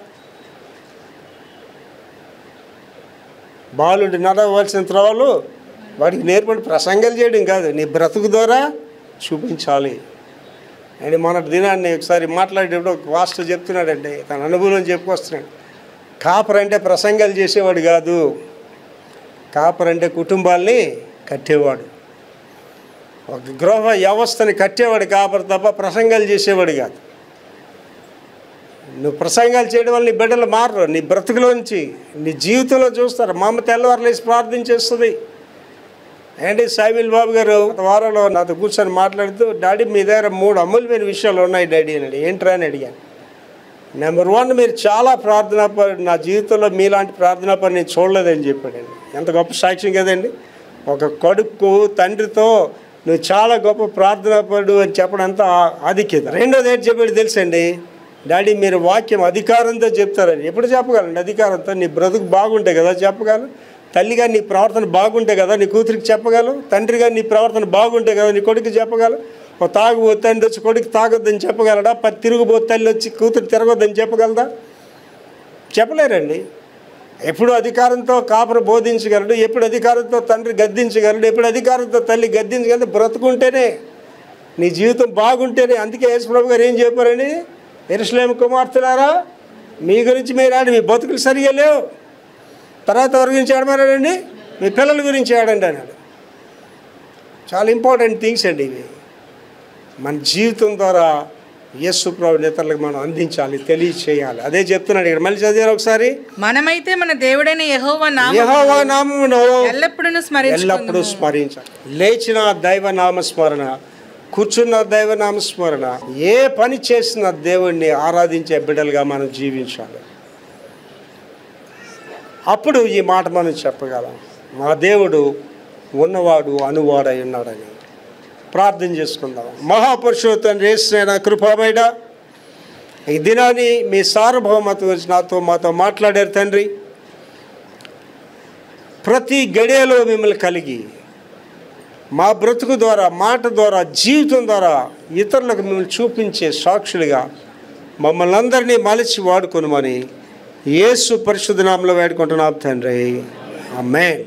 బాలుడు నడవలసిన త్రోవలు వాడికి నేర్పడి ప్రసంగాలు చేయడం కాదు, నీ బ్రతుకు ద్వారా చూపించాలి. అండ్ మొన్నటి దినాన్ని ఒకసారి మాట్లాడేటప్పుడు ఒక మాస్టర్ చెప్తున్నాడండి, తన అనుభవం చెప్పుకొస్తున్నాడు. కాపర్ అంటే ప్రసంగాలు చేసేవాడు కాదు, కాపర్ అంటే కుటుంబాల్ని కట్టేవాడు. ఒక గృహ వ్యవస్థని కట్టేవాడు కాపర్ తప్ప ప్రసంగాలు చేసేవాడు కాదు. నువ్వు ప్రసంగాలు చేయడం వల్ల నీ బిడ్డలు మారరు, నీ బ్రతుకులోంచి నీ జీవితంలో చూస్తారు. మా అమ్మ తెల్లవారులేసి ప్రార్థన చేస్తుంది. ఏంటి సాయిల్ బాబు గారు వారంలో నాతో కూర్చొని మాట్లాడుతూ, డాడీ మీ దగ్గర 3 అమూల్యమైన విషయాలు ఉన్నాయి డాడీ అని. ఏంట్రా అని అడిగాను. నెంబర్ 1 మీరు చాలా ప్రార్థనా పరు, నా జీవితంలో మీలాంటి ప్రార్థనా పని నేను చూడలేదని చెప్పాడండి. ఎంత గొప్ప సాక్ష్యం కదండి. ఒక కొడుకు తండ్రితో నువ్వు చాలా గొప్ప ప్రార్థనా పరుడు అని చెప్పడం అంతా ఆధిక్యత. రెండోది ఏంటి చెప్పాడు తెలుసండి, డాడీ మీరు వాక్యం అధికారంతో చెప్తారని. ఎప్పుడు చెప్పగలండి అధికారంతో? నీ బ్రతుకు బాగుంటే కదా చెప్పగలరు. తల్లిగా నీ ప్రవర్తన బాగుంటే కదా నీ కూతురికి చెప్పగలవు. తండ్రిగా నీ ప్రవర్తన బాగుంటే కదా నీ కొడుకు చెప్పగలవు. ఓ తాగుబో తండ్రి వచ్చి కొడుకు తాగొద్దని చెప్పగలడా? తిరుగుబో తల్లి వచ్చి కూతురు తిరగొద్దని చెప్పగలదా? చెప్పలేరండి. ఎప్పుడు అధికారంతో కాపరు బోధించగలడు, ఎప్పుడు అధికారంతో తండ్రి గద్దించగలడు, ఎప్పుడు అధికారంతో తల్లి గద్దించగలడు? బ్రతుకుంటేనే, నీ జీవితం బాగుంటేనే. అందుకే యేసుప్రభు గారు ఏం చెప్పారండి, యెరూషలేము కుమార్తెలారా మీ గురించి మీరు ఆడి, మీ బతుకులు సరిగా లేవు. తర్వాత ఎవరి గురించి ఆడమన్నాడండి? మీ పిల్లల గురించి ఆడండి అన్నాడు. చాలా ఇంపార్టెంట్ థింగ్స్ అండి ఇవి. మన జీవితం ద్వారా యేసు ప్రభువుని ఇతరులకు మనం అందించాలి, తెలియచేయాలి. అదే చెప్తున్నాడు ఇక్కడ. మళ్ళీ చదివారు ఒకసారి. మనమైతే మన దేవుడైన యెహోవా నామమును ఎల్లప్పుడూ స్మరించాలి. లేచిన దైవ నామస్మరణ, కూర్చున్న దైవ నామస్మరణ, ఏ పని చేసిన దేవుణ్ణి ఆరాధించే బిడ్డలుగా మనం జీవించాలి. అప్పుడు ఈ మాట మనం చెప్పగలం, మా దేవుడు ఉన్నవాడు అనువాడై ఉన్నాడని. ప్రార్థన చేసుకుందాం. మహాపురుషోత్తమ యేసయ్య కృపామయుడ, ఈ దినాన్ని మీ సార్వభౌమత్వం గురించి మాతో మాట్లాడారు తండ్రి. ప్రతి గడియలో మిమ్మల్ని కలిగి మా బ్రతుకు ద్వారా, మాట ద్వారా, జీవితం ద్వారా ఇతరులకు మిమ్మల్ని చూపించే సాక్షులుగా మమ్మల్ని అందరినీ మలిచి వాడుకొనుమని యేసు పరిశుద్ధ నామములో వేడుకుంటున్నాం తండ్రి. ఆమేన్.